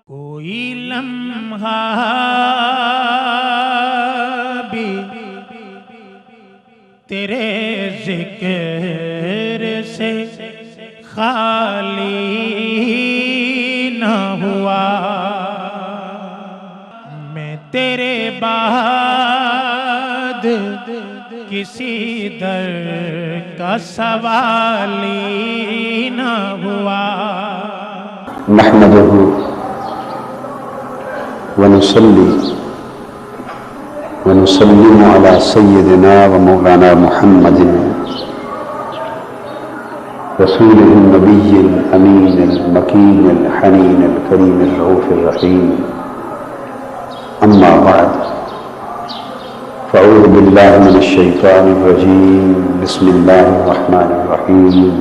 کوئی لمحہ بھی تیرے ذکر سے خالی نہ ہوا، میں تیرے بعد کسی در کا سوالی نہ ہوا۔ نحمده ونصلي ونسلم على سيدنا ومولانا محمد رسوله النبي الأمين المكين الحنين الكريم الرؤوف الرحيم، أما بعد، فأعوذ بالله من الشيطان الرجيم، بسم الله الرحمن الرحيم۔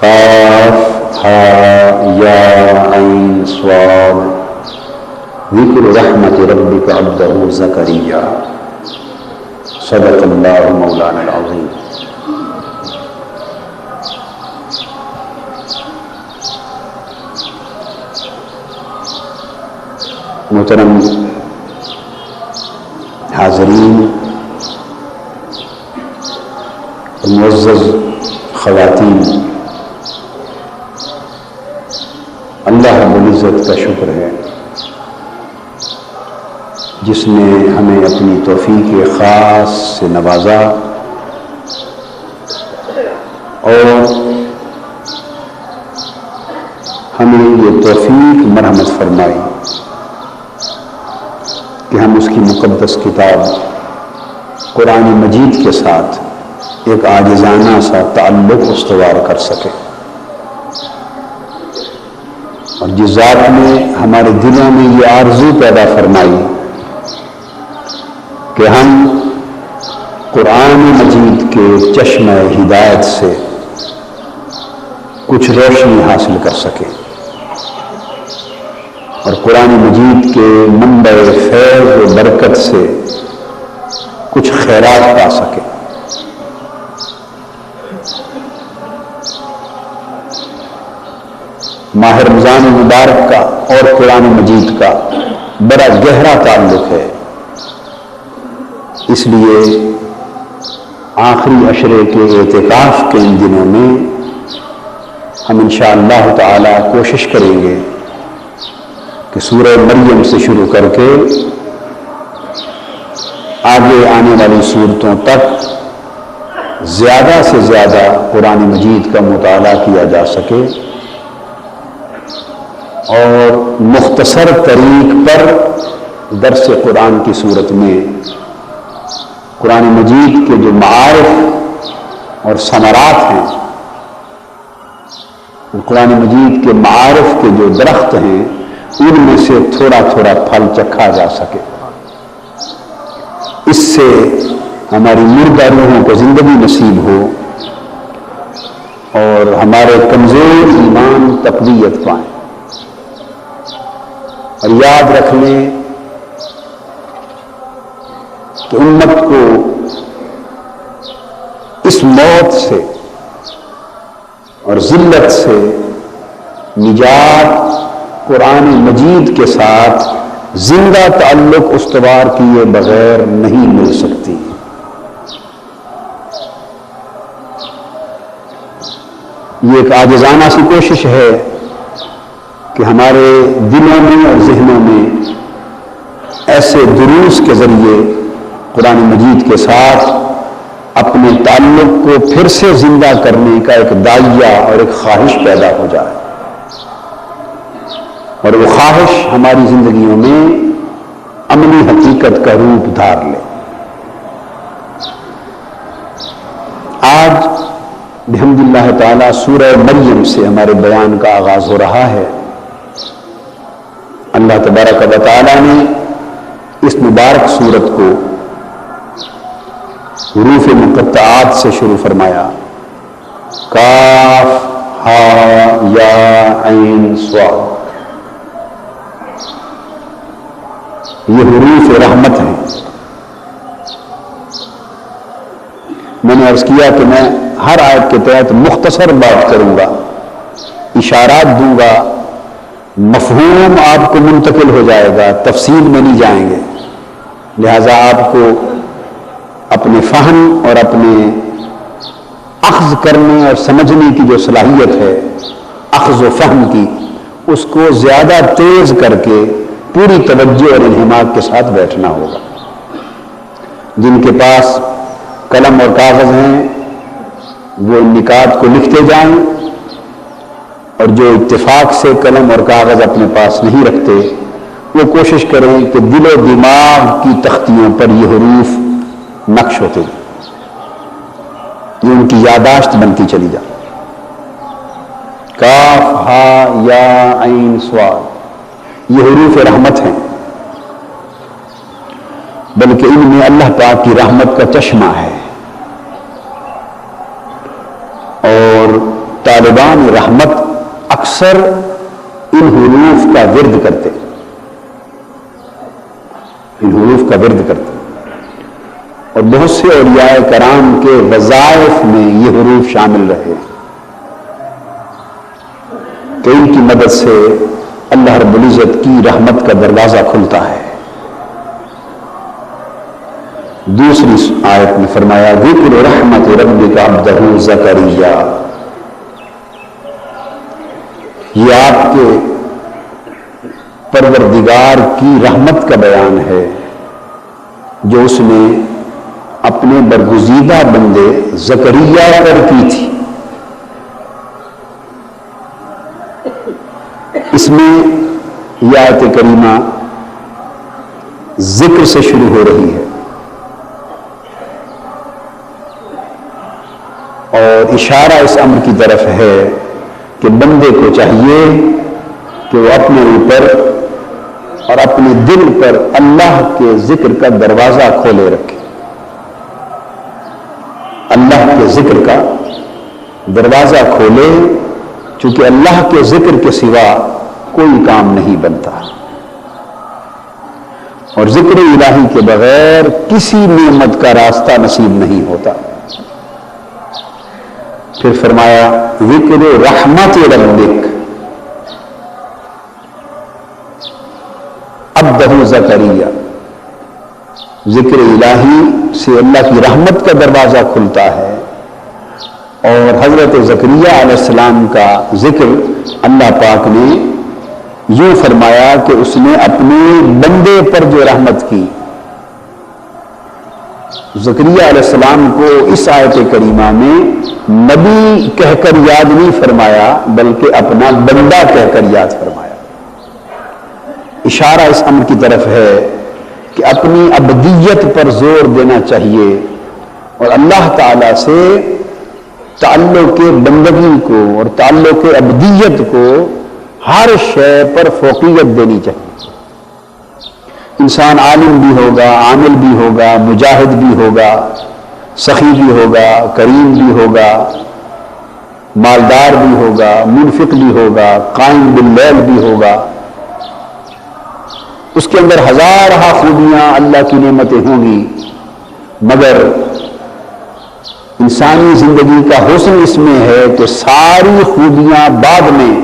کاف ہا یا عین صاد، ذکر رحمت ربک عبدہ زکریا، صدق اللہ مولانا العظیم۔ محترم حاضرین اور معزز خواتین، اللہ رب العزت کا شکر ہے جس نے ہمیں اپنی توفیق خاص سے نوازا اور ہمیں یہ توفیق مرحمت فرمائی کہ ہم اس کی مقدس کتاب قرآن مجید کے ساتھ ایک عاجزانہ سا تعلق استوار کر سکے، اور جس ذات نے ہمارے دلوں میں یہ آرزو پیدا فرمائی کہ ہم قرآن مجید کے چشمہ ہدایت سے کچھ روشنی حاصل کر سکیں اور قرآن مجید کے منبع فیض و برکت سے کچھ خیرات پا سکیں۔ ماہ رمضان مبارک کا اور قرآن مجید کا بڑا گہرا تعلق ہے، اس لیے آخری عشرے کے اعتکاف کے ان دنوں میں ہم انشاءاللہ تعالی کوشش کریں گے کہ سورہ مریم سے شروع کر کے آگے آنے والی صورتوں تک زیادہ سے زیادہ قرآن مجید کا مطالعہ کیا جا سکے اور مختصر طریق پر درس قرآن کی صورت میں قرآن مجید کے جو معارف اور ثمرات ہیں، قرآن مجید کے معارف کے جو درخت ہیں، ان میں سے تھوڑا تھوڑا پھل چکھا جا سکے، اس سے ہماری مردہ روحوں کو زندگی نصیب ہو اور ہمارے کمزور ایمان تقویت پائیں۔ اور یاد رکھ لیں کہ امت کو اس موت سے اور ذلت سے نجات قرآن مجید کے ساتھ زندہ تعلق استوار کیے بغیر نہیں مل سکتی۔ یہ ایک عاجزانہ سی کوشش ہے کہ ہمارے دلوں میں اور ذہنوں میں ایسے دروس کے ذریعے قرآن مجید کے ساتھ اپنے تعلق کو پھر سے زندہ کرنے کا ایک داعیہ اور ایک خواہش پیدا ہو جائے، اور وہ خواہش ہماری زندگیوں میں عملی حقیقت کا روپ دھار لے۔ آج بحمد اللہ تعالی سورہ مریم سے ہمارے بیان کا آغاز ہو رہا ہے۔ اللہ تبارک و تعالی نے اس مبارک سورت کو حروف مقطعات سے شروع فرمایا، کاف ہا یا عین صاد۔ یہ حروف رحمت ہیں۔ میں نے عرض کیا کہ میں ہر آیت کے تحت مختصر بات کروں گا، اشارات دوں گا، مفہوم آپ کو منتقل ہو جائے گا، تفصیل میں نہیں جائیں گے، لہذا آپ کو اپنے فہم اور اپنے اخذ کرنے اور سمجھنے کی جو صلاحیت ہے اخذ و فہم کی، اس کو زیادہ تیز کر کے پوری توجہ اور انہماک کے ساتھ بیٹھنا ہوگا۔ جن کے پاس قلم اور کاغذ ہیں وہ ان نکات کو لکھتے جائیں، اور جو اتفاق سے قلم اور کاغذ اپنے پاس نہیں رکھتے وہ کوشش کریں کہ دل و دماغ کی تختیوں پر یہ حروف نقش ہوتے ہیں، یہ ان کی یاداشت بنتی چلی جائے۔ کاف ہا یا عین صاد، یہ حروف رحمت ہیں، بلکہ ان میں اللہ پاک کی رحمت کا چشمہ ہے، اور طالبان رحمت اکثر ان حروف کا ورد کرتے، ان حروف کا ورد کرتے، اور بہت سے اولیاء کرام کے وظائف میں یہ حروف شامل رہے کہ ان کی مدد سے اللہ رب العزت کی رحمت کا دروازہ کھلتا ہے۔ دوسری آیت میں فرمایا ذکر رحمت ربک عبدہ زکریا، یہ آپ کے پروردگار کی رحمت کا بیان ہے جو اس نے اپنے برگزیدہ بندے زکریا پر کی تھی۔ اس میں یہ آیت کریمہ ذکر سے شروع ہو رہی ہے اور اشارہ اس امر کی طرف ہے کہ بندے کو چاہیے کہ وہ اپنے اوپر اور اپنے دل پر اللہ کے ذکر کا دروازہ کھولے رکھے، اللہ کے ذکر کا دروازہ کھولے، چونکہ اللہ کے ذکر کے سوا کوئی کام نہیں بنتا، اور ذکر الہی کے بغیر کسی نعمت کا راستہ نصیب نہیں ہوتا۔ پھر فرمایا ذکر رحمت ربک عبدہ زکریا، ذکر الہی سے اللہ کی رحمت کا دروازہ کھلتا ہے، اور حضرت زکریا علیہ السلام کا ذکر اللہ پاک نے یوں فرمایا کہ اس نے اپنے بندے پر جو رحمت کی، زکریا علیہ السلام کو اس آیت کریمہ میں نبی کہہ کر یاد نہیں فرمایا بلکہ اپنا بندہ کہہ کر یاد فرمایا۔ اشارہ اس امر کی طرف ہے کہ اپنی عبدیت پر زور دینا چاہیے اور اللہ تعالی سے تعلق بندگی کو اور تعلق عبدیت کو ہر شے پر فوقیت دینی چاہیے۔ انسان عالم بھی ہوگا، عامل بھی ہوگا، مجاہد بھی ہوگا، سخی بھی ہوگا، کریم بھی ہوگا، مالدار بھی ہوگا، منفق بھی ہوگا، قائم باللیل بھی ہوگا، اس کے اندر ہزارہ خوبیاں اللہ کی نعمتیں ہوں گی، مگر انسانی زندگی کا حسن اس میں ہے کہ ساری خوبیاں بعد میں،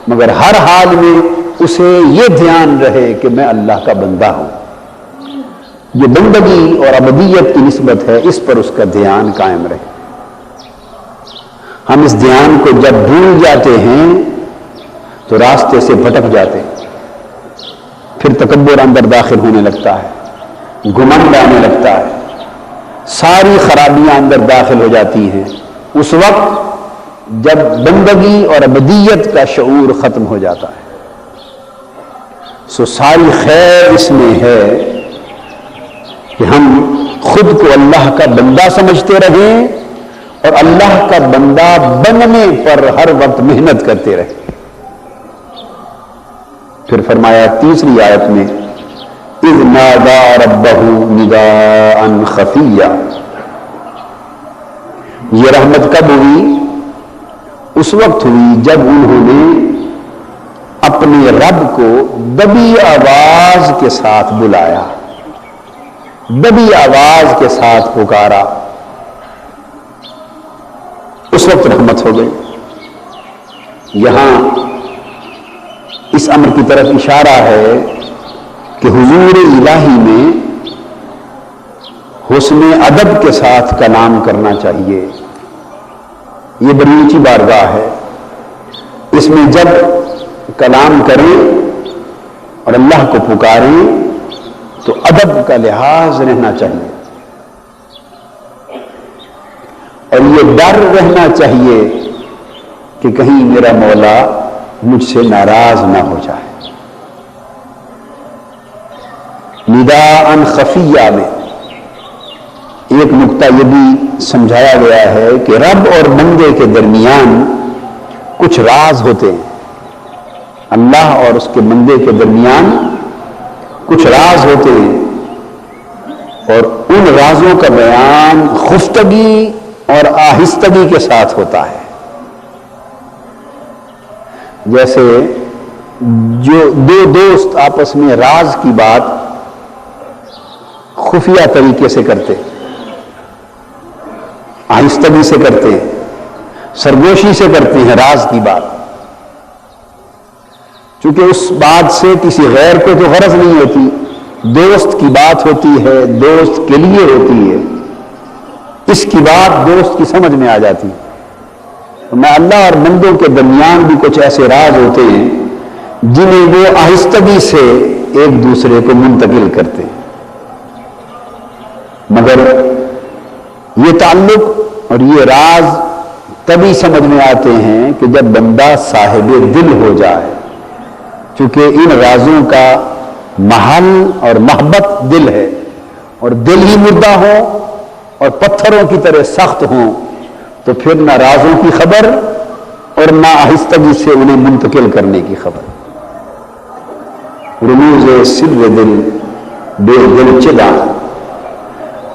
مگر ہر حال میں اسے یہ دھیان رہے کہ میں اللہ کا بندہ ہوں۔ یہ بندگی اور عبدیت کی نسبت ہے، اس پر اس کا دھیان قائم رہے۔ ہم اس دھیان کو جب بھول جاتے ہیں تو راستے سے بھٹک جاتے ہیں، پھر تکبر اندر داخل ہونے لگتا ہے، گھمنڈ آنے لگتا ہے، ساری خرابیاں اندر داخل ہو جاتی ہیں اس وقت جب بندگی اور عبدیت کا شعور ختم ہو جاتا ہے۔ سو ساری خیر اس میں ہے کہ ہم خود کو اللہ کا بندہ سمجھتے رہیں اور اللہ کا بندہ بننے پر ہر وقت محنت کرتے رہیں۔ پھر فرمایا تیسری آیت میں اذ نادى ربه نداء خفيا، یہ رحمت کب ہوئی؟ اس وقت ہوئی جب انہوں نے اپنے رب کو دبی آواز کے ساتھ بلایا، دبی آواز کے ساتھ پکارا۔ اس وقت رحمت ہو گئی۔ یہاں اس امر کی طرف اشارہ ہے کہ حضور الہی میں حسن ادب کے ساتھ کلام کرنا چاہیے۔ یہ بڑی اونچی بارگاہ ہے، اس میں جب کلام کریں اور اللہ کو پکاریں تو ادب کا لحاظ رہنا چاہیے، اور یہ ڈر رہنا چاہیے کہ کہیں میرا مولا مجھ سے ناراض نہ ہو جائے۔ نداء خفیہ میں ایک نقطہ یہ بھی سمجھایا گیا ہے کہ رب اور بندے کے درمیان کچھ راز ہوتے ہیں، اللہ اور اس کے بندے کے درمیان کچھ راز ہوتے ہیں، اور ان رازوں کا بیان خفتگی اور آہستگی کے ساتھ ہوتا ہے۔ جیسے جو دو دوست آپس میں راز کی بات خفیہ طریقے سے کرتے، آہستگی سے کرتے ہیں، سرگوشی سے کرتے ہیں راز کی بات، چونکہ اس بات سے کسی غیر کو تو غرض نہیں ہوتی، دوست کی بات ہوتی ہے، دوست کے لیے ہوتی ہے، اس کی بات دوست کی سمجھ میں آ جاتی ہے۔ میں اللہ اور بندوں کے درمیان بھی کچھ ایسے راز ہوتے ہیں جنہیں وہ آہستگی سے ایک دوسرے کو منتقل کرتے ہیں، مگر یہ تعلق اور یہ راز تبھی سمجھ میں آتے ہیں کہ جب بندہ صاحب دل ہو جائے، چونکہ ان رازوں کا محل اور محبت دل ہے، اور دل ہی مردہ ہو اور پتھروں کی طرح سخت ہوں تو پھر نہ رازوں کی خبر اور نہ آہستگی سے انہیں منتقل کرنے کی خبر۔ رموز سر دل بے دل چدا،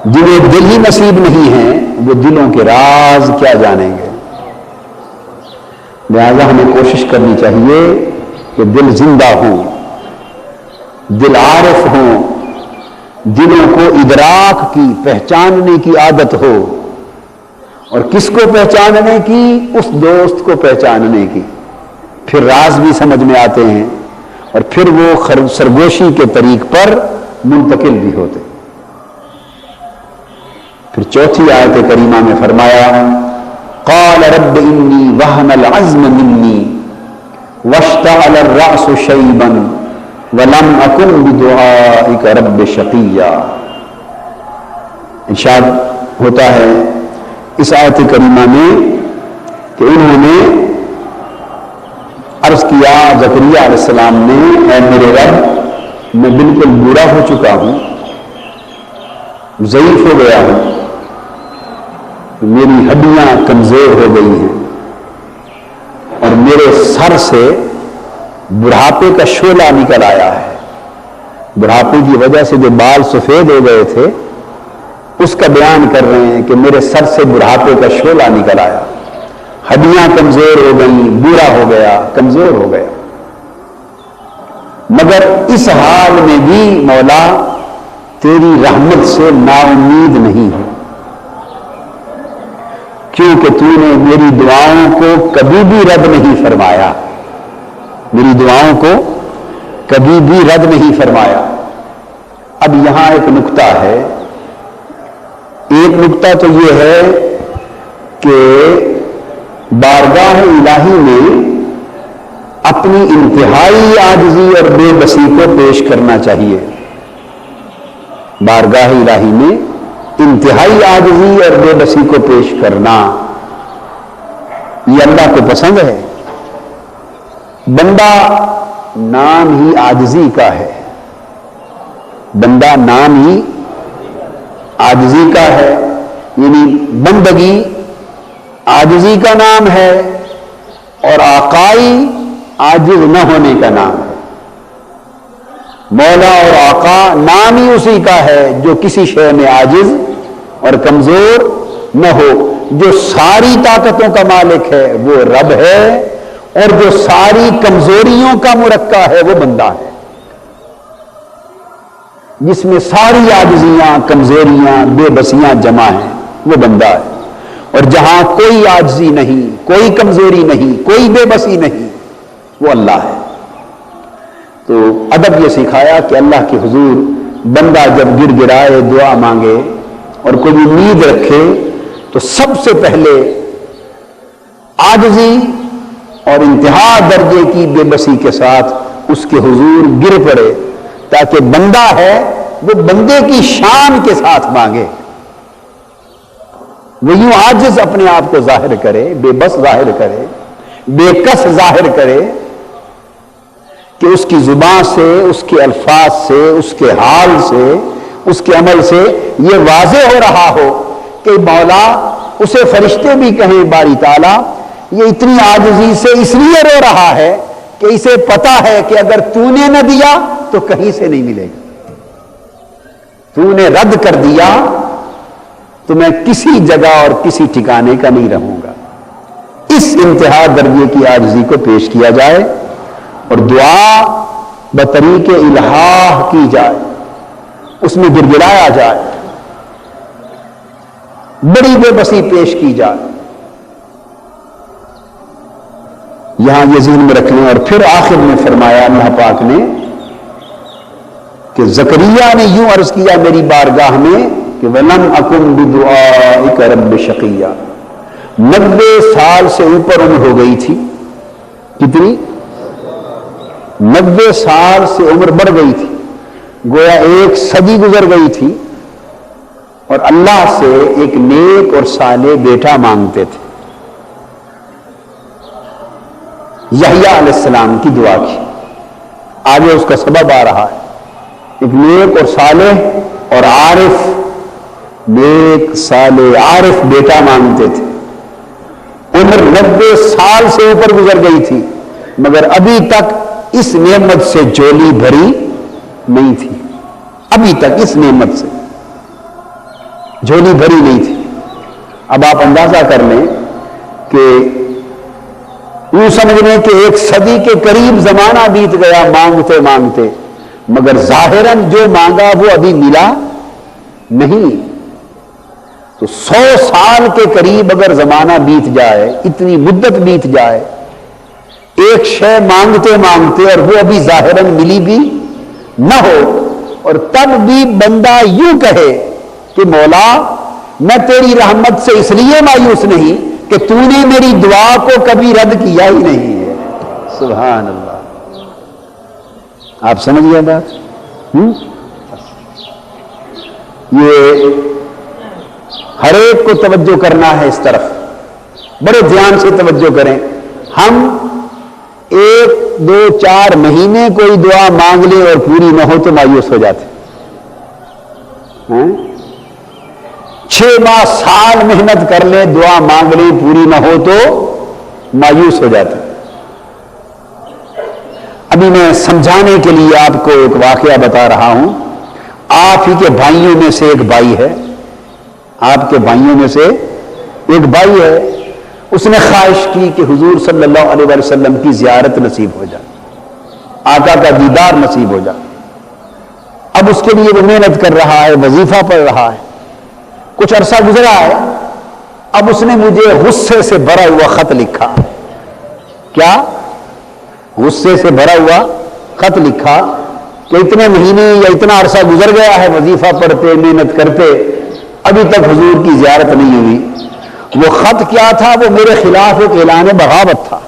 جنہیں دل ہی نصیب نہیں ہیں وہ دلوں کے راز کیا جانیں گے۔ لہذا ہمیں کوشش کرنی چاہیے کہ دل زندہ ہوں، دل عارف ہوں، دلوں کو ادراک کی، پہچاننے کی عادت ہو، اور کس کو پہچاننے کی؟ اس دوست کو پہچاننے کی، پھر راز بھی سمجھ میں آتے ہیں اور پھر وہ سرگوشی کے طریق پر منتقل بھی ہوتے۔ پھر چوتھی آیت کریمہ میں فرمایا قال رب انی وہن العزم منی واشتعل الرأس شیبا ولم اکن بدعائک رب شقیا۔ ارشاد ہوتا ہے اس آیت کریمہ میں کہ انہوں نے عرض کیا زکریا علیہ السلام نے، اے میرے رب میں بالکل بوڑھا ہو چکا ہوں، ضعیف ہو گیا ہوں، میری ہڈیاں کمزور ہو گئی ہیں، اور میرے سر سے بڑھاپے کا شعلہ نکل آیا ہے۔ بڑھاپے کی وجہ سے جو بال سفید ہو گئے تھے اس کا بیان کر رہے ہیں کہ میرے سر سے بڑھاپے کا شعلہ نکل آیا، ہڈیاں کمزور ہو گئیں، بوڑھا ہو گیا، کمزور ہو گیا، مگر اس حال میں بھی مولا تیری رحمت سے نا امید نہیں ہوں، کیونکہ تو نے میری دعاؤں کو کبھی بھی رد نہیں فرمایا، میری دعاؤں کو کبھی بھی رد نہیں فرمایا۔ اب یہاں ایک نقطہ ہے، ایک نقطہ تو یہ ہے کہ بارگاہ الہی میں اپنی انتہائی عاجزی اور بے بسی کو پیش کرنا چاہیے۔ بارگاہ الہی میں انتہائی عاجزی اور بے بسی کو پیش کرنا یہ اللہ کو پسند ہے۔ بندہ نام ہی عاجزی کا ہے، بندہ نام ہی عاجزی کا ہے، یعنی بندگی عاجزی کا نام ہے اور آقائی عاجز نہ ہونے کا نام ہے۔ مولا اور آقا نام ہی اسی کا ہے جو کسی شے میں عاجز اور کمزور نہ ہو، جو ساری طاقتوں کا مالک ہے وہ رب ہے، اور جو ساری کمزوریوں کا مرکہ ہے وہ بندہ ہے، جس میں ساری عاجزیاں، کمزوریاں، بے بسیاں جمع ہیں، وہ بندہ ہے۔ اور جہاں کوئی عاجزی نہیں، کوئی کمزوری نہیں، کوئی بے بسی نہیں، وہ اللہ ہے۔ تو ادب یہ سکھایا کہ اللہ کے حضور بندہ جب گر گرائے، دعا مانگے اور کوئی امید رکھے تو سب سے پہلے عاجزی اور انتہا درجے کی بے بسی کے ساتھ اس کے حضور گر پڑے، تاکہ بندہ ہے وہ بندے کی شان کے ساتھ مانگے، وہ یوں عاجز اپنے آپ کو ظاہر کرے، بے بس ظاہر کرے، بے کس ظاہر کرے کہ اس کی زبان سے، اس کے الفاظ سے، اس کے حال سے، اس کے عمل سے یہ واضح ہو رہا ہو کہ مولا، اسے فرشتے بھی کہیں باری تعالیٰ یہ اتنی عاجزی سے اس لیے رو رہا ہے کہ اسے پتا ہے کہ اگر تو نے نہ دیا تو کہیں سے نہیں ملے گا، تو نے رد کر دیا تو میں کسی جگہ اور کسی ٹھکانے کا نہیں رہوں گا۔ اس انتہا درجے کی عاجزی کو پیش کیا جائے اور دعا بطریق الہا کی جائے، اس میں گڑگڑایا جائے، بڑی بے بسی پیش کی جائے۔ یہاں یہ ذہن میں رکھ لیں۔ اور پھر آخر میں فرمایا اللہ پاک نے کہ زکریا نے یوں عرض کیا میری بارگاہ میں کہ وَلَمْ أَكُنْ بِدُعَائِكَ رَبِّ شَقِيًّا، 90 سال سے اوپر عمر ہو گئی تھی۔ کتنی؟ 90 سال سے عمر بڑھ گئی تھی، گویا 1 صدی گزر گئی تھی، اور اللہ سے ایک نیک اور صالح بیٹا مانگتے تھے۔ یحییٰ علیہ السلام کی دعا کی، آگے اس کا سبب آ رہا ہے۔ ایک نیک اور صالح اور عارف، نیک صالح عارف بیٹا مانگتے تھے۔ عمر 90 سال سے اوپر گزر گئی تھی، مگر ابھی تک اس نعمت سے جولی بھری نہیں تھی، ابھی تک اس نعمت سے جھولی بھری نہیں تھی۔ اب آپ اندازہ کر لیں کہ یوں سمجھ لیں کہ 1 صدی کے قریب زمانہ بیت گیا مانگتے مانگتے، مگر ظاہراً جو مانگا وہ ابھی ملا نہیں۔ تو 100 سال کے قریب اگر زمانہ بیت جائے، اتنی مدت بیت جائے، ایک شے مانگتے مانگتے اور وہ ابھی ظاہراً ملی بھی نہ ہو، اور تب بھی بندہ یوں کہے کہ مولا میں تیری رحمت سے اس لیے مایوس نہیں کہ تو نے میری دعا کو کبھی رد کیا ہی نہیں ہے۔ سبحان اللہ، آپ سمجھ گئے بات؟ یہ ہر ایک کو توجہ کرنا ہے اس طرف، بڑے دھیان سے توجہ کریں۔ ہم 1 2 4 مہینے کوئی دعا مانگ لیں اور پوری نہ ہو تو مایوس ہو جاتے، 6 ماہ سال محنت کر لیں، دعا مانگ لیں، پوری نہ ہو تو مایوس ہو جاتے۔ ابھی میں سمجھانے کے لیے آپ کو ایک واقعہ بتا رہا ہوں۔ آپ ہی کے بھائیوں میں سے ایک بھائی ہے، آپ کے بھائیوں میں سے ایک بھائی ہے، اس نے خواہش کی کہ حضور صلی اللہ علیہ وسلم کی زیارت نصیب ہو جائے، آقا کا دیدار نصیب ہو جائے۔ اب اس کے لیے وہ محنت کر رہا ہے، وظیفہ پڑھ رہا ہے، کچھ عرصہ گزرا ہے، اب اس نے مجھے غصے سے بھرا ہوا خط لکھا۔ کیا؟ غصے سے بھرا ہوا خط لکھا کہ اتنے مہینے یا اتنا عرصہ گزر گیا ہے وظیفہ پڑھتے محنت کرتے، ابھی تک حضور کی زیارت نہیں ہوئی۔ وہ خط کیا تھا؟ وہ میرے خلاف ایک اعلان بغاوت تھا۔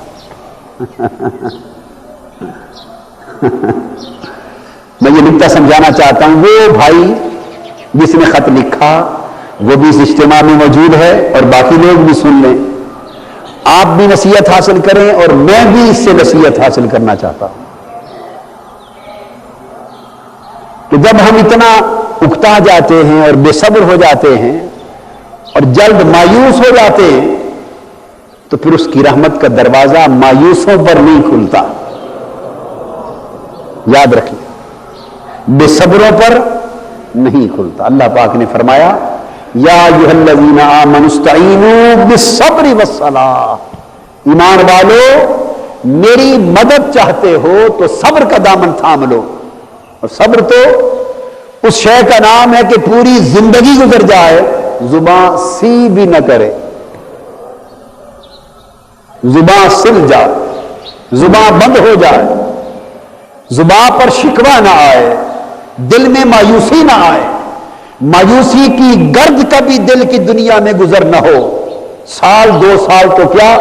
میں یہ نکتہ سمجھانا چاہتا ہوں، وہ بھائی جس نے خط لکھا وہ بھی اس اجتماع میں موجود ہے، اور باقی لوگ بھی سن لیں، آپ بھی نصیحت حاصل کریں اور میں بھی اس سے نصیحت حاصل کرنا چاہتا ہوں کہ جب ہم اتنا اکتا جاتے ہیں اور بے صبر ہو جاتے ہیں اور جلد مایوس ہو جاتے ہیں تو پھر اس کی رحمت کا دروازہ مایوسوں پر نہیں کھلتا، یاد رکھیں، بے صبروں پر نہیں کھلتا۔ اللہ پاک نے فرمایا یا ایھا الذین آمنوا استعینوا بالصبر والصلاۃ، ایمان والو میری مدد چاہتے ہو تو صبر کا دامن تھام لو۔ اور صبر تو اس شے کا نام ہے کہ پوری زندگی گزر جائے زبان سی بھی نہ کرے، زباں سل جائے, زباں بند ہو جائے, زباں پر شکوہ نہ آئے, دل میں مایوسی نہ آئے, مایوسی کی گرد کبھی دل کی دنیا میں گزر نہ ہو. سال 2 سال تو کیا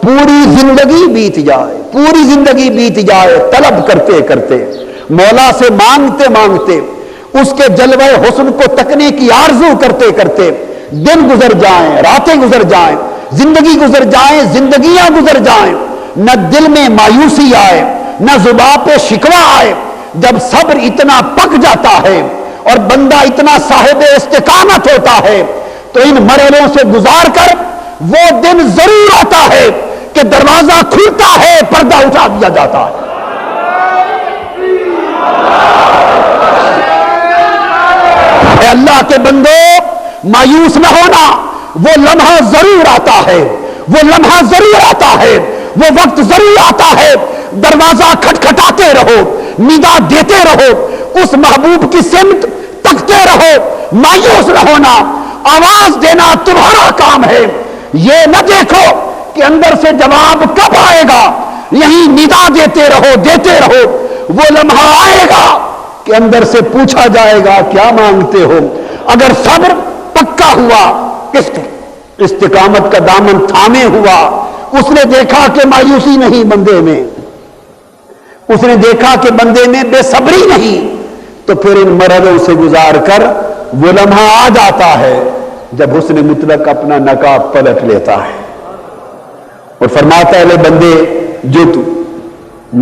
پوری زندگی بیت جائے, پوری زندگی بیت جائے طلب کرتے کرتے, مولا سے مانگتے مانگتے, اس کے جلوہ حسن کو تکنے کی آرزو کرتے کرتے دن گزر جائیں, راتیں گزر جائیں, زندگی گزر جائیں, زندگیاں گزر جائیں, نہ دل میں مایوسی آئے, نہ زباں پہ شکوہ آئے. جب صبر اتنا پک جاتا ہے اور بندہ اتنا صاحب استقامت ہوتا ہے تو ان مرحلوں سے گزار کر وہ دن ضرور آتا ہے کہ دروازہ کھلتا ہے, پردہ اٹھا دیا جاتا ہے. اے اللہ کے بندو, مایوس نہ ہونا, وہ لمحہ ضرور آتا ہے, وہ لمحہ ضرور آتا ہے, وہ وقت ضرور آتا ہے. دروازہ کھٹکھٹاتے رہو, ندا دیتے رہو, اس محبوب کی سمت تکتے رہو, مایوس نہ ہونا. آواز دینا تمہارا کام ہے, یہ نہ دیکھو کہ اندر سے جواب کب آئے گا. یہیں ندا دیتے رہو, دیتے رہو. وہ لمحہ آئے گا کہ اندر سے پوچھا جائے گا کیا مانگتے ہو. اگر صبر پکا ہوا, استقامت کا دامن تھامے ہوا, اس نے دیکھا کہ مایوسی نہیں بندے میں, اس نے دیکھا کہ بندے میں بے صبری نہیں, تو پھر ان مرحلوں سے گزار کر وہ لمحہ آ جاتا ہے جب حسن مطلق اپنا نقاب پلٹ لیتا ہے اور فرماتا ہے لے بندے, جو تو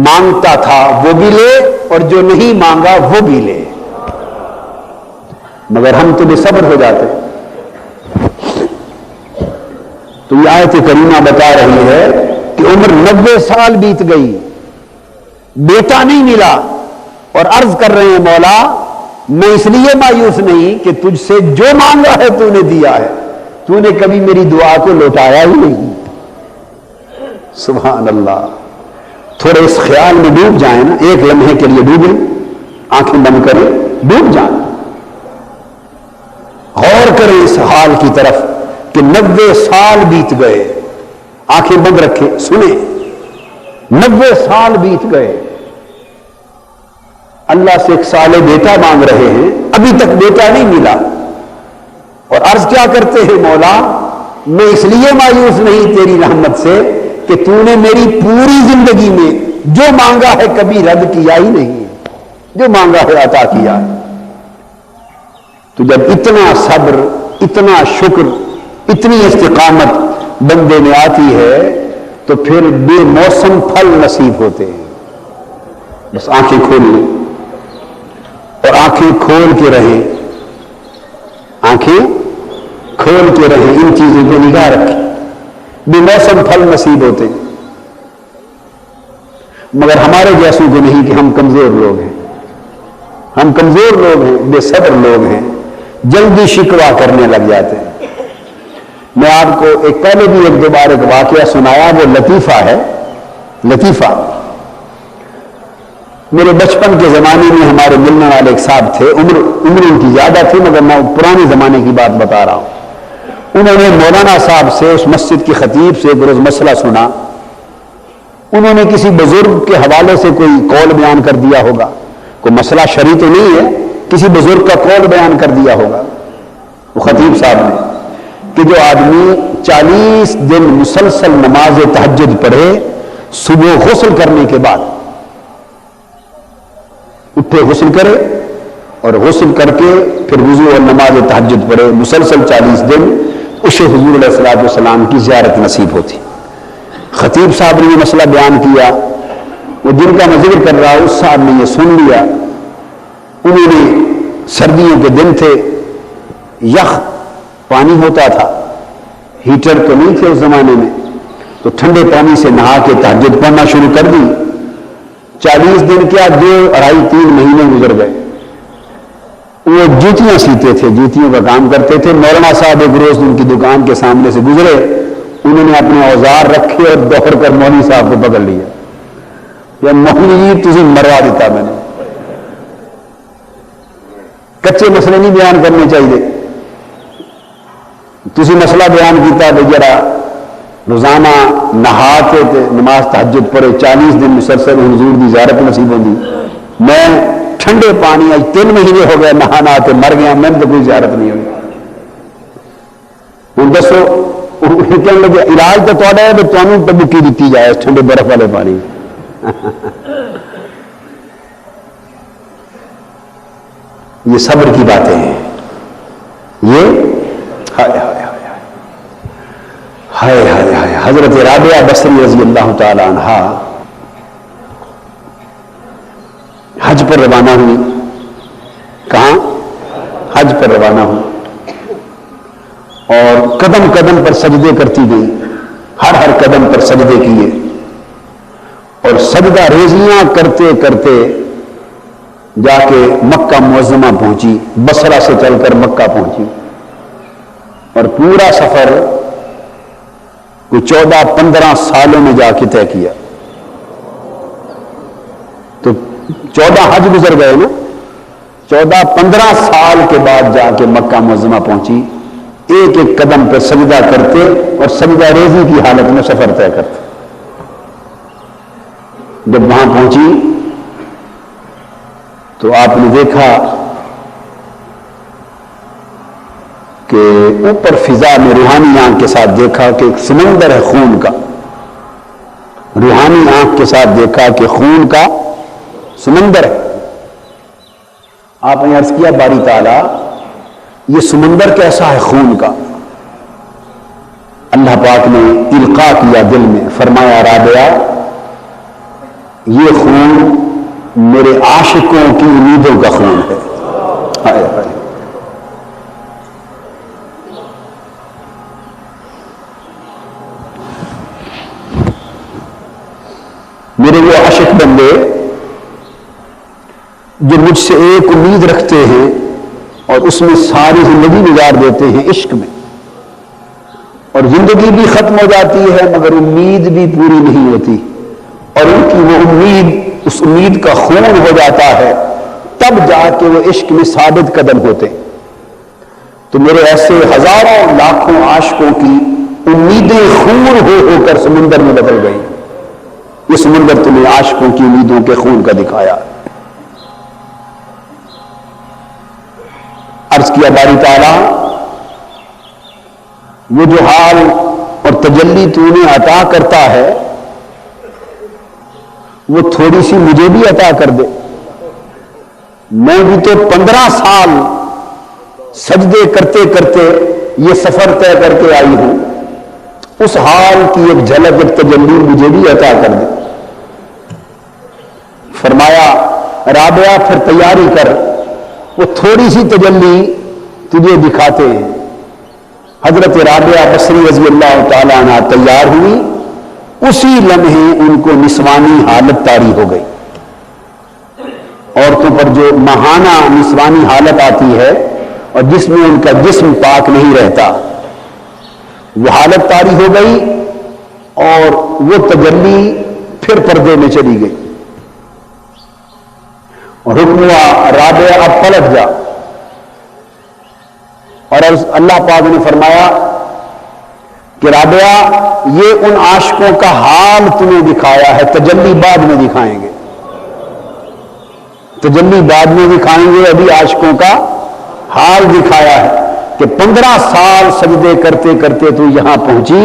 مانگتا تھا وہ بھی لے اور جو نہیں مانگا وہ بھی لے. مگر ہم تو بے صبر ہو جاتے. تو یہ آیت کریمہ بتا رہی ہے کہ عمر 90 سال بیت گئی, بیٹا نہیں ملا, اور عرض کر رہے ہیں مولا میں اس لیے مایوس نہیں کہ تجھ سے جو مانگا ہے تو نے دیا ہے, تو نے کبھی میری دعا کو لوٹایا ہی نہیں. سبحان اللہ. تھوڑے اس خیال میں ڈوب جائیں نا, ایک لمحے کے لیے ڈوبیں, آنکھیں بند کریں, ڈوب جائیں, غور کریں اس حال کی طرف کہ 90 سال بیت گئے. آنکھیں بند رکھیں, سنیں, 90 سال بیت گئے. اللہ سے ایک سال بیٹا مانگ رہے ہیں, ابھی تک بیٹا نہیں ملا, اور عرض کیا کرتے ہیں مولا میں اس لیے مایوس نہیں تیری رحمت سے کہ تو نے میری پوری زندگی میں جو مانگا ہے کبھی رد کیا ہی نہیں, جو مانگا ہے عطا کیا ہے. تو جب اتنا صبر, اتنا شکر, اتنی استقامت بندے میں آتی ہے تو پھر بے موسم پھل نصیب ہوتے ہیں. بس آنکھیں کھول لیں اور آنکھیں کھول کے رہیں, آنکھیں کھول کے رہیں, ان چیزوں پہ نگاہ رکھیں, بے موسم پھل نصیب ہوتے ہیں. مگر ہمارے جیسوں کو نہیں کہ ہم کمزور لوگ ہیں, ہم کمزور لوگ ہیں, بے صبر لوگ ہیں, جلدی شکوہ کرنے لگ جاتے ہیں. میں آپ کو ایک پہلے بھی ایک دو بار ایک واقعہ سنایا, وہ لطیفہ ہے. لطیفہ میرے بچپن کے زمانے میں ہمارے ملنے والے ایک صاحب تھے, عمر ان کی زیادہ تھی مگر میں پرانے زمانے کی بات بتا رہا ہوں. انہوں نے مولانا صاحب سے, اس مسجد کی خطیب سے ایک روز مسئلہ سنا. انہوں نے کسی بزرگ کے حوالے سے کوئی قول بیان کر دیا ہوگا, کوئی مسئلہ شرعی تو نہیں ہے, کسی بزرگ کا قول بیان کر دیا ہوگا وہ خطیب صاحب نے کہ جو آدمی 40 دن مسلسل نماز تہجد پڑھے, صبح غسل کرنے کے بعد اٹھے غسل کرے اور غسل کر کے پھر وضو اور نماز تہجد پڑھے مسلسل 40 دن, اسے حضور علیہ الصلوۃ والسلام کی زیارت نصیب ہوتی. خطیب صاحب نے یہ مسئلہ بیان کیا, وہ جن کا میں ذکر کر رہا ہوں اس صاحب نے یہ سن لیا. انہوں نے سردیوں کے دن تھے, یخ پانی ہوتا تھا, ہیٹر تو نہیں تھے اس زمانے میں, تو ٹھنڈے پانی سے نہا کے تہجد پڑھنا شروع کر دی. 40 دن کیا 2, 2.5, 3 مہینے گزر گئے. وہ جوتیاں سیتے تھے, جوتیوں کا کام کرتے تھے. مولانا صاحب ایک روز ان کی دکان کے سامنے سے گزرے, انہوں نے اپنے اوزار رکھے اور دوڑ کر مولوی صاحب کو پکڑ لیا. یا مولوی جی تجھے مروا دیتا میں نے, کچے مسئلے نہیں بیان کرنے چاہیے, تسی مسئلہ بیان کیتا تو ذرا روزانہ نہاتے تھے، نماز تہجد پڑھے، 40 دن مسلسل حضور کی زیارت نصیب ہوتی. میں ٹھنڈے پانی آج 3 مہینے ہو گئے نہا کے مر گیا، میں تو کوئی زیارت نہیں ہوئی. ہوں دسو کہنے لگے علاج تو تھوڑا ہے، تمہیں ٹبکی دیتی جائے ٹھنڈے برف والے پانی. یہ صبر کی باتیں ہیں. یہ ہائے ہائے ہائے ہائے ہائے ہائے. حضرت رابعہ بصری رضی اللہ تعالی عنہا حج پر روانہ ہوئی. کہاں؟ حج پر روانہ ہوئی اور قدم قدم پر سجدے کرتی گئی، ہر قدم پر سجدے کیے اور سجدہ ریزیاں کرتے کرتے جا کے مکہ معظمہ پہنچی. بصرہ سے چل کر مکہ پہنچی اور پورا سفر کوئی 14-15 سالوں میں جا کے طے کیا. تو 14 حج گزر گئے نا، 14-15 سال کے بعد جا کے مکہ معظمہ پہنچی، ایک ایک قدم پہ سجدہ کرتے اور سجدہ ریزی کی حالت میں سفر طے کرتے. جب وہاں پہنچی تو آپ نے دیکھا کہ اوپر فضا میں روحانی آنکھ کے ساتھ دیکھا کہ ایک سمندر ہے خون کا. روحانی آنکھ کے ساتھ دیکھا کہ خون کا سمندر ہے. آپ نے عرض کیا باری تعالیٰ یہ سمندر کیسا ہے خون کا؟ اللہ پاک نے القاء کیا دل میں، فرمایا رابعہ یہ خون میرے عاشقوں کی امیدوں کا خون ہے. ہائے ہائے. میرے وہ عاشق بندے جو مجھ سے ایک امید رکھتے ہیں اور اس میں ساری زندگی گزار دیتے ہیں عشق میں، اور زندگی بھی ختم ہو جاتی ہے مگر امید بھی پوری نہیں ہوتی، اور ان کی وہ امید اس امید کا خون ہو جاتا ہے، تب جا کے وہ عشق میں ثابت قدم ہوتے. تو میرے ایسے ہزاروں لاکھوں عاشقوں کی امیدیں خون ہو کر سمندر میں بدل گئی. یہ سمندر تمہیں عاشقوں کی امیدوں کے خون کا دکھایا. عرض کیا باری تعالیٰ وہ جو حال اور تجلی تو انہیں عطا کرتا ہے وہ تھوڑی سی مجھے بھی عطا کر دے. میں بھی تو 15 سال سجدے کرتے کرتے یہ سفر طے کر کے آئی ہوں، اس حال کی ایک جھلک ایک تجلی مجھے بھی عطا کر دے. فرمایا رابعہ پھر تیاری کر، وہ تھوڑی سی تجلی تجھے دکھاتے ہیں. حضرت رابعہ بصری رضی اللہ تعالیٰ عنہ تیار ہوئی، اسی لمحے ان کو نسوانی حالت طاری ہو گئی. عورتوں پر جو ماہانہ نسوانی حالت آتی ہے اور جس میں ان کا جسم پاک نہیں رہتا، وہ حالت طاری ہو گئی اور وہ تجلی پھر پردے میں چلی گئی. اور حکم ہوا رابعہ اب پلٹ جا. اور اللہ پاک نے فرمایا کہ رابعہ یہ ان عاشقوں کا حال تمہیں دکھایا ہے، تجلی بعد میں دکھائیں گے، تجلی بعد میں دکھائیں گے، ابھی عاشقوں کا حال دکھایا ہے کہ 15 سال سجدے کرتے کرتے تو یہاں پہنچی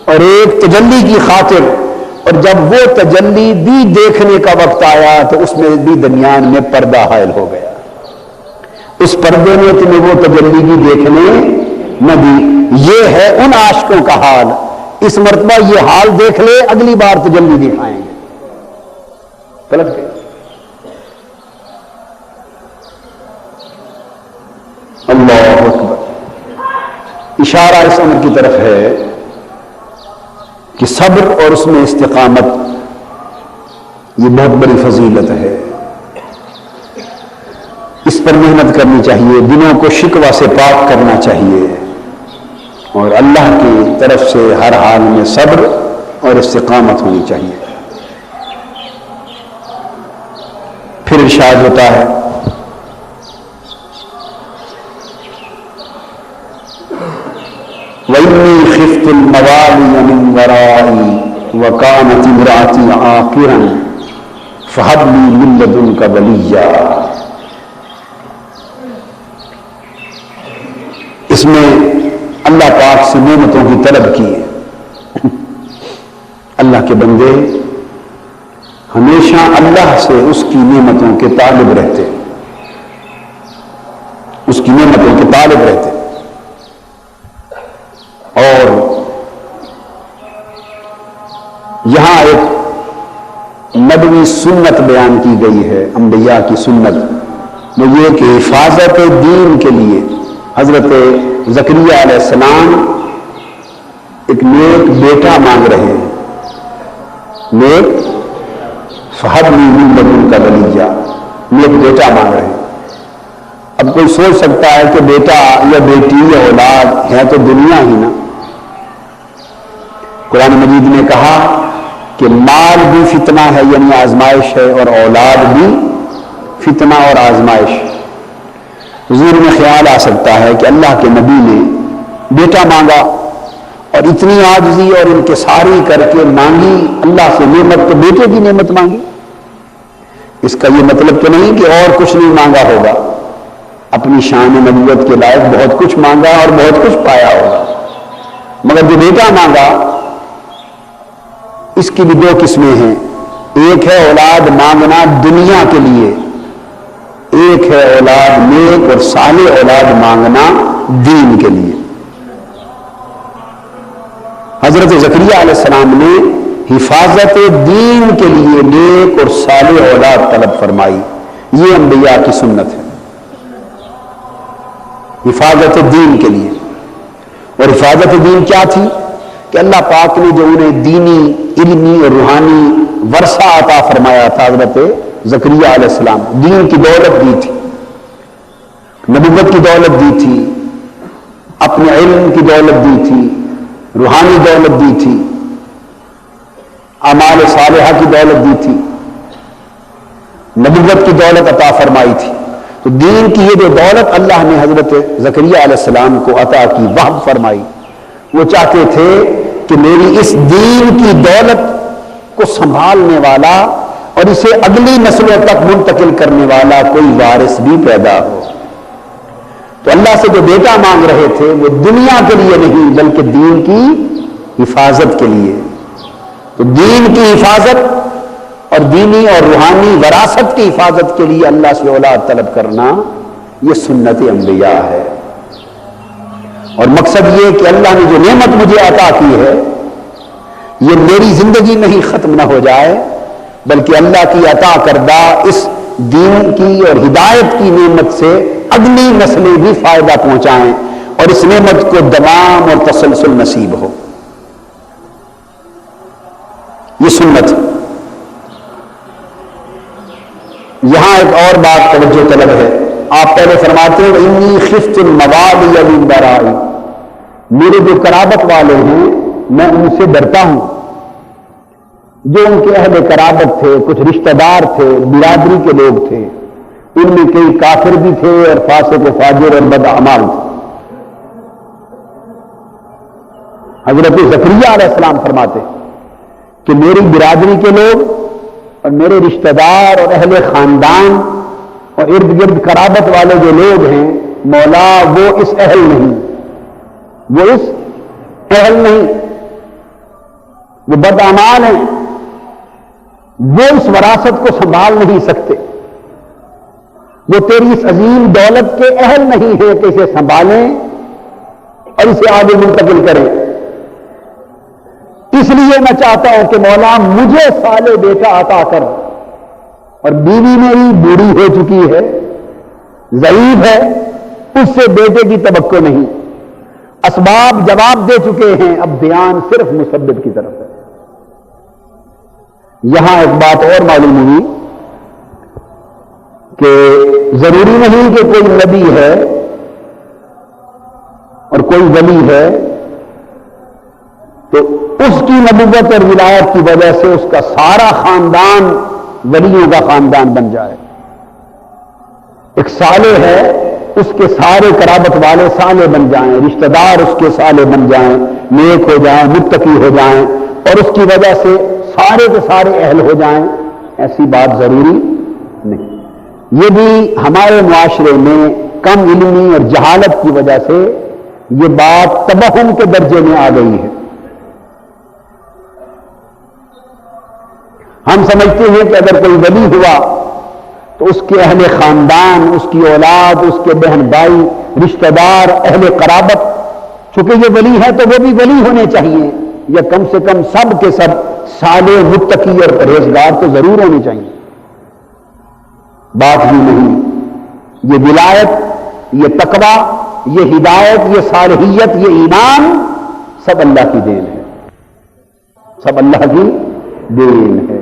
اور ایک تجلی کی خاطر، اور جب وہ تجلی بھی دیکھنے کا وقت آیا تو اس میں بھی درمیان میں پردہ حائل ہو گیا. اس پردے میں تمہیں وہ تجلی بھی دیکھنے نہ دی. یہ ہے ان عاشقوں کا حال. اس مرتبہ یہ حال دیکھ لے، اگلی بار تجلی دکھائیں گے. پلٹ گئے. اللہ اکبر. اشارہ اس امر کی طرف ہے کہ صبر اور اس میں استقامت یہ بہت بڑی فضیلت ہے. اس پر محنت کرنی چاہیے، دلوں کو شکوہ سے پاک کرنا چاہیے اور اللہ کی طرف سے ہر حال میں صبر اور استقامت ہونی چاہیے. پھر ارشاد ہوتا ہے وَإِنِّي خفت الموالی من ورائی وکانت امراتی عاقرا فہب لی من لدنک ولیا. اس میں اللہ پاک سے نعمتوں کی طلب کی ہے. اللہ کے بندے ہمیشہ اللہ سے اس کی نعمتوں کے طالب رہتے، اس کی نعمتوں کے طالب رہتے. اور یہاں ایک نبوی سنت بیان کی گئی ہے، انبیاء کی سنت، وہ یہ کہ حفاظت دین کے لیے حضرت زکریا علیہ السلام ایک نیک بیٹا مانگ رہے ہیں. نیک فہب لی من لدنک ولیا، نیک بیٹا مانگ رہے ہیں. اب کوئی سوچ سکتا ہے کہ بیٹا یا بیٹی یا اولاد ہے تو دنیا ہی نا. قرآن مجید نے کہا کہ مال بھی فتنہ ہے یعنی آزمائش ہے، اور اولاد بھی فتنہ اور آزمائش. ذہن میں خیال آ سکتا ہے کہ اللہ کے نبی نے بیٹا مانگا اور اتنی عاجزی اور انکساری کر کے مانگی اللہ سے نعمت، تو بیٹے کی نعمت مانگی. اس کا یہ مطلب تو نہیں کہ اور کچھ نہیں مانگا ہوگا، اپنی شان نبوت کے لائق بہت کچھ مانگا اور بہت کچھ پایا ہوگا، مگر جو بیٹا مانگا اس کی بھی دو قسمیں ہیں. ایک ہے اولاد مانگنا دنیا کے لیے، ایک ہے اولاد نیک اور صالح اولاد مانگنا دین کے لیے. حضرت زکریا علیہ السلام نے حفاظت دین کے لیے نیک اور صالح اولاد طلب فرمائی. یہ انبیاء کی سنت ہے، حفاظت دین کے لیے. اور حفاظت دین کیا تھی کہ اللہ پاک نے جو انہیں دینی، علمی اور روحانی ورثہ عطا فرمایا تھا حضرت زکریا علیہ السلام، دین کی دولت دی تھی، نبوت کی دولت دی تھی، اپنے علم کی دولت دی تھی، روحانی دولت دی تھی، اعمال صالحہ کی دولت دی تھی، نبوت کی دولت عطا فرمائی تھی. تو دین کی یہ جو دولت اللہ نے حضرت زکریا علیہ السلام کو عطا کی، وہب فرمائی. وہ چاہتے تھے کہ میری اس دین کی دولت کو سنبھالنے والا اور اسے اگلی نسلوں تک منتقل کرنے والا کوئی وارث بھی پیدا ہو. تو اللہ سے جو بیٹا مانگ رہے تھے وہ دنیا کے لیے نہیں بلکہ دین کی حفاظت کے لیے. تو دین کی حفاظت اور دینی اور روحانی وراثت کی حفاظت کے لیے اللہ سے اولاد طلب کرنا یہ سنت انبیاء ہے. اور مقصد یہ کہ اللہ نے جو نعمت مجھے عطا کی ہے یہ میری زندگی میں ہی ختم نہ ہو جائے، بلکہ اللہ کی عطا کردہ اس دین کی اور ہدایت کی نعمت سے اگلی نسلیں بھی فائدہ پہنچائیں اور اس نعمت کو دوام اور تسلسل نصیب ہو. یہ سنت. یہاں ایک اور بات توجہ طلب ہے. آپ پہلے فرماتے ہیں انی خفت الموالی من ورائی، میرے جو قرابت والے ہیں میں ان سے ڈرتا ہوں. جو ان کے اہل قرابت تھے، کچھ رشتہ دار تھے، برادری کے لوگ تھے، ان میں کئی کافر بھی تھے اور فاسق و فاجر اور بداعمال تھے. حضرت زکریا علیہ السلام فرماتے کہ میری برادری کے لوگ اور میرے رشتہ دار اور اہل خاندان اور ارد گرد قرابت والے جو لوگ ہیں مولا وہ اس اہل نہیں، وہ اس اہل نہیں، وہ بداعمال ہیں، وہ اس وراثت کو سنبھال نہیں سکتے، وہ تیری اس عظیم دولت کے اہل نہیں ہے کہ اسے سنبھالیں اور اسے آگے منتقل کریں. اس لیے میں چاہتا ہوں کہ مولا مجھے صالح بیٹا عطا کر. اور بیوی میری بوڑھی ہو چکی ہے، ضعیف ہے، اس سے بیٹے کی توقع نہیں. اسباب جواب دے چکے ہیں، اب دھیان صرف مسبب کی طرف ہے. یہاں ایک بات اور معلوم ہوئی کہ ضروری نہیں کہ کوئی نبی ہے اور کوئی ولی ہے تو اس کی نبوت اور ولایت کی وجہ سے اس کا سارا خاندان ولیوں کا خاندان بن جائے. ایک صالح ہے، اس کے سارے قرابت والے صالح بن جائیں، رشتہ دار اس کے صالح بن جائیں، نیک ہو جائیں، متقی ہو جائیں اور اس کی وجہ سے سارے کے سارے اہل ہو جائیں، ایسی بات ضروری نہیں۔ یہ بھی ہمارے معاشرے میں کم علمی اور جہالت کی وجہ سے یہ بات تبہم کے درجے میں آ گئی ہے۔ ہم سمجھتے ہیں کہ اگر کوئی ولی ہوا تو اس کے اہل خاندان، اس کی اولاد، اس کے بہن بھائی، رشتہ دار، اہل قرابت، چونکہ یہ ولی ہے تو وہ بھی ولی ہونے چاہیے، یا کم سے کم سب کے سب صالح، متقی اور پرہیزگار تو ضرور ہونے چاہیے۔ بات بھی نہیں، یہ ولایت، یہ تقویٰ، یہ ہدایت، یہ صالحیت، یہ ایمان سب اللہ کی دین ہے، سب اللہ کی دین ہے،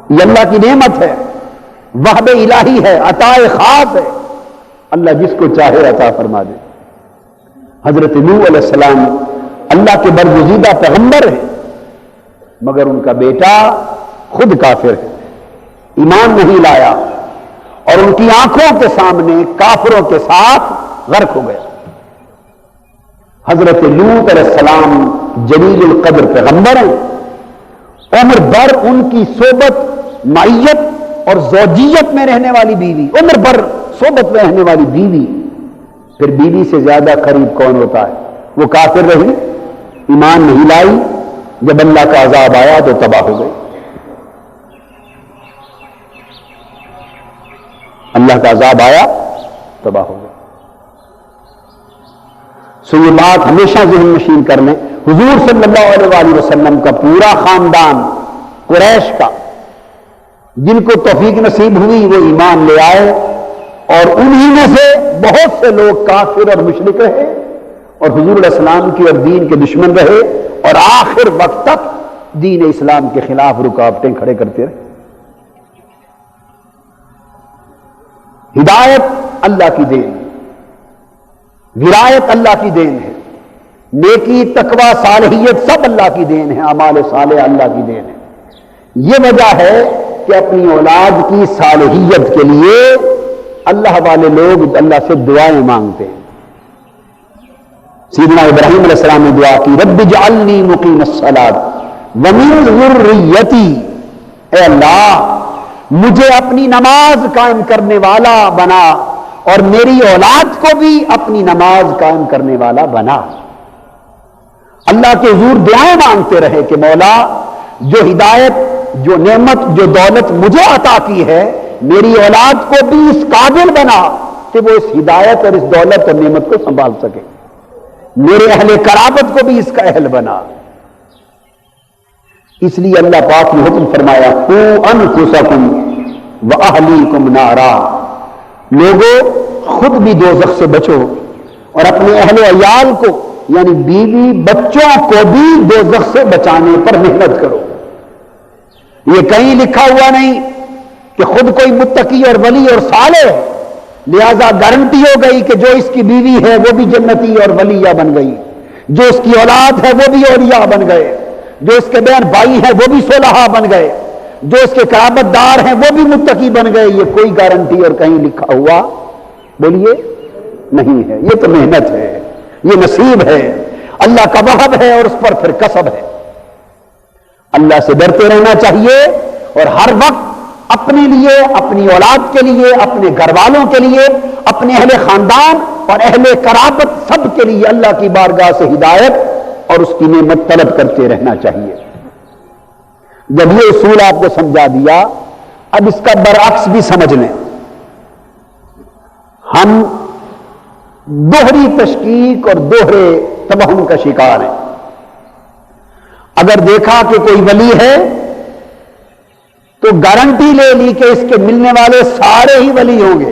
یہ اللہ کی نعمت ہے، وہب الہی ہے، عطا خاص ہے، اللہ جس کو چاہے عطا فرما دے۔ حضرت نوح علیہ السلام اللہ کے برگزیدہ پیغمبر ہیں، مگر ان کا بیٹا خود کافر ہے، ایمان نہیں لایا اور ان کی آنکھوں کے سامنے کافروں کے ساتھ غرق ہو گیا۔ حضرت لوط علیہ السلام جلیل القدر پیغمبر ہیں، عمر بھر ان کی صحبت، معیت اور زوجیت میں رہنے والی بیوی، عمر بھر صحبت میں رہنے والی بیوی، پھر بیوی سے زیادہ قریب کون ہوتا ہے؟ وہ کافر رہی، ایمان نہیں لائی، جب اللہ کا عذاب آیا تو تباہ ہو گئی۔ اللہ کا عذاب آیا، تباہ ہو گئی۔ سو یہ بات ہمیشہ ذہن نشین کر لیں، حضور صلی اللہ علیہ وآلہ وسلم کا پورا خاندان قریش کا، جن کو توفیق نصیب ہوئی وہ ایمان لے آئے، اور انہی میں سے بہت سے لوگ کافر اور مشرک رہے اور حضور علیہ السلام کی اور دین کے دشمن رہے، اور آخر وقت تک دین اسلام کے خلاف رکاوٹیں کھڑے کرتے رہے۔ ہدایت اللہ کی دین، ولایت اللہ کی دین ہے، نیکی، تقوی، صالحیت سب اللہ کی دین ہے، اعمال صالح اللہ کی دین ہے۔ یہ وجہ ہے کہ اپنی اولاد کی صالحیت کے لیے اللہ والے لوگ اللہ سے دعائیں مانگتے ہیں۔ سیدنا ابراہیم علیہ السلام نے دعا کی، رب اجعلنی مقیم الصلاۃ ومن ذریتی، اے اللہ مجھے اپنی نماز قائم کرنے والا بنا اور میری اولاد کو بھی اپنی نماز قائم کرنے والا بنا۔ اللہ کے حضور دعائیں مانگتے رہے کہ مولا جو ہدایت، جو نعمت، جو دولت مجھے عطا کی ہے، میری اولاد کو بھی اس قابل بنا کہ وہ اس ہدایت اور اس دولت اور نعمت کو سنبھال سکے، میرے اہل قرابت کو بھی اس کا اہل بنا۔ اس لیے اللہ پاک نے حکم فرمایا، قوا انفسکم واہلیکم نارا، لوگوں خود بھی دوزخ سے بچو اور اپنے اہل عیال کو یعنی بیوی بچوں کو بھی دوزخ سے بچانے پر محنت کرو۔ یہ کہیں لکھا ہوا نہیں کہ خود کوئی متقی اور ولی اور صالح ہے، لہذا گارنٹی ہو گئی کہ جو اس کی بیوی ہے وہ بھی جنتی اور ولیہ بن گئی، جو اس کی اولاد ہے وہ بھی اولیاء بن گئے، جو اس کے بہن بھائی ہیں وہ بھی صلحاء بن گئے، جو اس کے قرابت دار ہیں وہ بھی متقی بن گئے۔ یہ کوئی گارنٹی اور کہیں لکھا ہوا بولیے نہیں ہے، یہ تو محنت ہے، یہ نصیب ہے، اللہ کا وہب ہے اور اس پر پھر کسب ہے۔ اللہ سے ڈرتے رہنا چاہیے اور ہر وقت اپنے لیے، اپنی اولاد کے لیے، اپنے گھر والوں کے لیے، اپنے اہل خاندان اور اہل قرابت سب کے لیے اللہ کی بارگاہ سے ہدایت اور اس کی نعمت طلب کرتے رہنا چاہیے۔ جب یہ اصول آپ کو سمجھا دیا، اب اس کا برعکس بھی سمجھ لیں۔ ہم دوہری تشکیک اور دوہرے توہم کا شکار ہیں۔ اگر دیکھا کہ کوئی ولی ہے تو گارنٹی لے لی کہ اس کے ملنے والے سارے ہی ولی ہوں گے،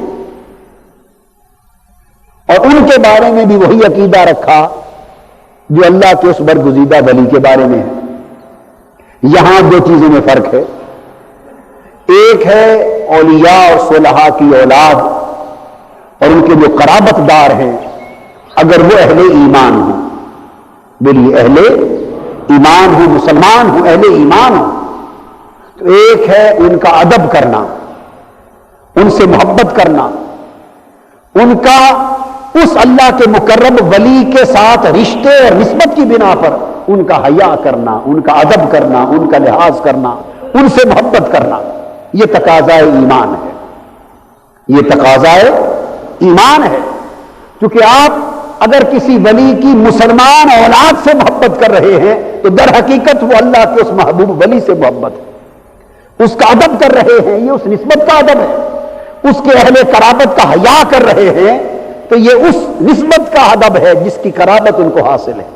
اور ان کے بارے میں بھی وہی عقیدہ رکھا جو اللہ کے اس برگزیدہ ولی کے بارے میں ہے۔ یہاں دو چیزوں میں فرق ہے، ایک ہے اولیاء اور صلحاء کی اولاد اور ان کے جو قرابت دار ہیں، اگر وہ اہل ایمان ہوں، بولیے اہل ایمان ہوں، مسلمان ہوں، اہل ایمان ہوں، تو ایک ہے ان کا ادب کرنا، ان سے محبت کرنا، ان کا اس اللہ کے مقرب ولی کے ساتھ رشتے اور نسبت کی بنا پر ان کا حیا کرنا، ان کا ادب کرنا، ان کا لحاظ کرنا، ان سے محبت کرنا، یہ تقاضائے ایمان ہے، یہ تقاضائے ایمان ہے۔ کیونکہ آپ اگر کسی ولی کی مسلمان اولاد سے محبت کر رہے ہیں تو در حقیقت وہ اللہ کے اس محبوب ولی سے محبت ہے، اس کا ادب کر رہے ہیں، یہ اس نسبت کا ادب ہے، اس کے اہل قرابت کا حیا کر رہے ہیں تو یہ اس نسبت کا ادب ہے جس کی قرابت ان کو حاصل ہے۔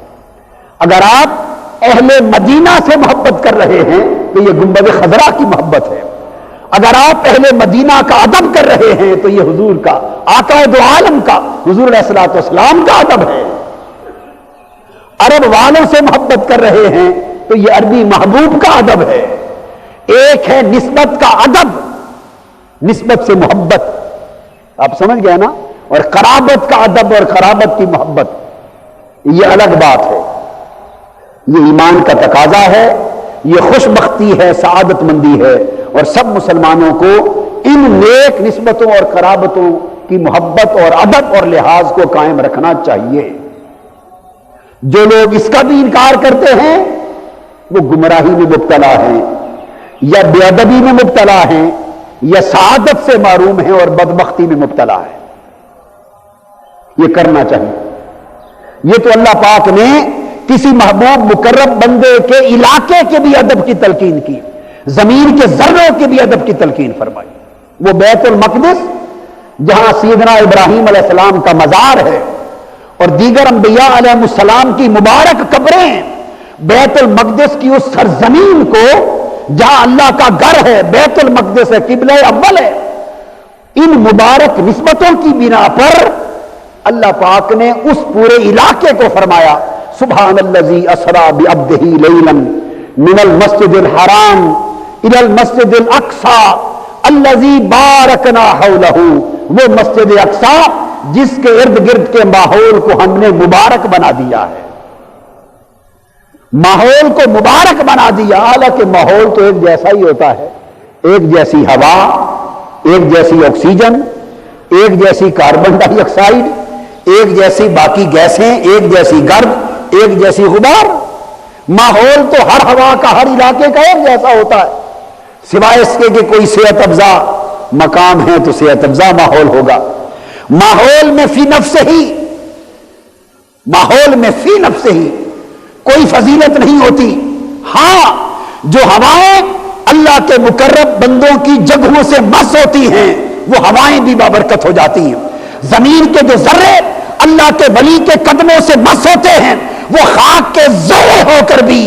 اگر آپ اہل مدینہ سے محبت کر رہے ہیں تو یہ گنبد خضرا کی محبت ہے، اگر آپ اہل مدینہ کا ادب کر رہے ہیں تو یہ حضور کا، آقا دو عالم کا، حضور علیہ الصلوۃ والسلام کا ادب ہے۔ عرب والوں سے محبت کر رہے ہیں تو یہ عربی محبوب کا ادب ہے۔ ایک ہے نسبت کا ادب، نسبت سے محبت، آپ سمجھ گئے نا، اور قرابت کا ادب اور قرابت کی محبت یہ الگ بات ہے۔ یہ ایمان کا تقاضا ہے، یہ خوش بختی ہے، سعادت مندی ہے، اور سب مسلمانوں کو ان نیک نسبتوں اور قرابتوں کی محبت اور ادب اور لحاظ کو قائم رکھنا چاہیے۔ جو لوگ اس کا بھی انکار کرتے ہیں وہ گمراہی میں مبتلا ہیں، یا بے ادبی میں مبتلا ہیں، یا سعادت سے محروم ہیں اور بدبختی میں مبتلا ہیں۔ یہ کرنا چاہیے۔ یہ تو اللہ پاک نے کسی محبوب مقرب بندے کے علاقے کے بھی ادب کی تلقین کی، زمین کے ذروں کے بھی ادب کی تلقین فرمائی۔ وہ بیت المقدس جہاں سیدنا ابراہیم علیہ السلام کا مزار ہے اور دیگر انبیاء علیہ السلام کی مبارک قبریں ہیں، بیت المقدس کی اس سرزمین کو جہاں اللہ کا گھر ہے، بیت المقدس ہے، قبلہ اول ہے، ان مبارک نسبتوں کی بنا پر اللہ پاک نے اس پورے علاقے کو فرمایا سبحان الذی اسری بعبدہ لیلا من المسجد الحرام الی المسجد الاقصی الذی بارکنا حولہ، وہ مسجد اقصی جس کے ارد گرد کے ماحول کو ہم نے مبارک بنا دیا ہے، ماحول کو مبارک بنا دیا۔ حالانکہ ماحول تو ایک جیسا ہی ہوتا ہے، ایک جیسی ہوا، ایک جیسی آکسیجن، ایک جیسی کاربن ڈائی آکسائڈ، ایک جیسی باقی گیسیں، ایک جیسی گرد، ایک جیسی غبار۔ ماحول تو ہر ہوا کا، ہر علاقے کا ایک جیسا ہوتا ہے، سوائے اس کے کہ کوئی صحت افزا مقام ہے تو صحت افزا ماحول ہوگا۔ ماحول میں فی نفس ہی، ماحول میں فی نفس ہی کوئی فضیلت نہیں ہوتی۔ ہاں جو ہوائیں اللہ کے مقرب بندوں کی جگہوں سے مس ہوتی ہیں وہ ہوائیں بھی بابرکت ہو جاتی ہیں۔ زمین کے جو ذرے اللہ کے ولی کے قدموں سے مس ہوتے ہیں وہ خاک کے ذرے ہو کر بھی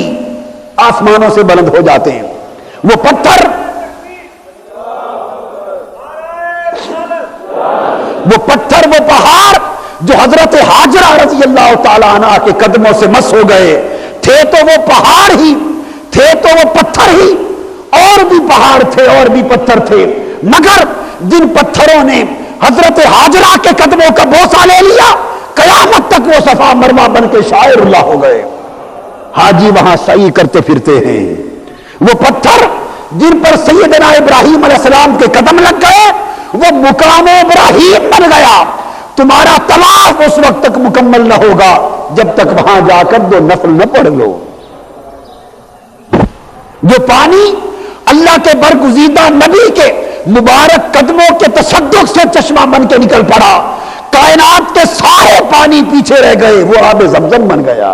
آسمانوں سے بلند ہو جاتے ہیں۔ وہ پتھر، وہ پہاڑ جو حضرت ہاجرہ رضی اللہ تعالی عنہ کے قدموں سے مس ہو گئے تھے تو وہ پہاڑ ہی تھے، تو وہ پتھر ہی، اور بھی پہاڑ تھے اور بھی پتھر تھے، مگر جن پتھروں نے حضرت ہاجرہ کے قدموں کا بوسہ لے لیا قیامت تک وہ صفا مروہ بن کے شاعر اللہ ہو گئے، حاجی وہاں سعی کرتے پھرتے ہیں۔ وہ پتھر جن پر سیدنا ابراہیم علیہ السلام کے قدم لگ گئے وہ مقام ابراہیم بن گیا۔ تمہارا طواف اس وقت تک مکمل نہ ہوگا جب تک وہاں جا کر دو نفل نہ پڑھ لو۔ جو پانی اللہ کے برگزیدہ نبی کے مبارک قدموں کے تصدق سے چشمہ بن کے نکل پڑا، کائنات کے سارے پانی پیچھے رہ گئے، وہ آب زمزم بن گیا۔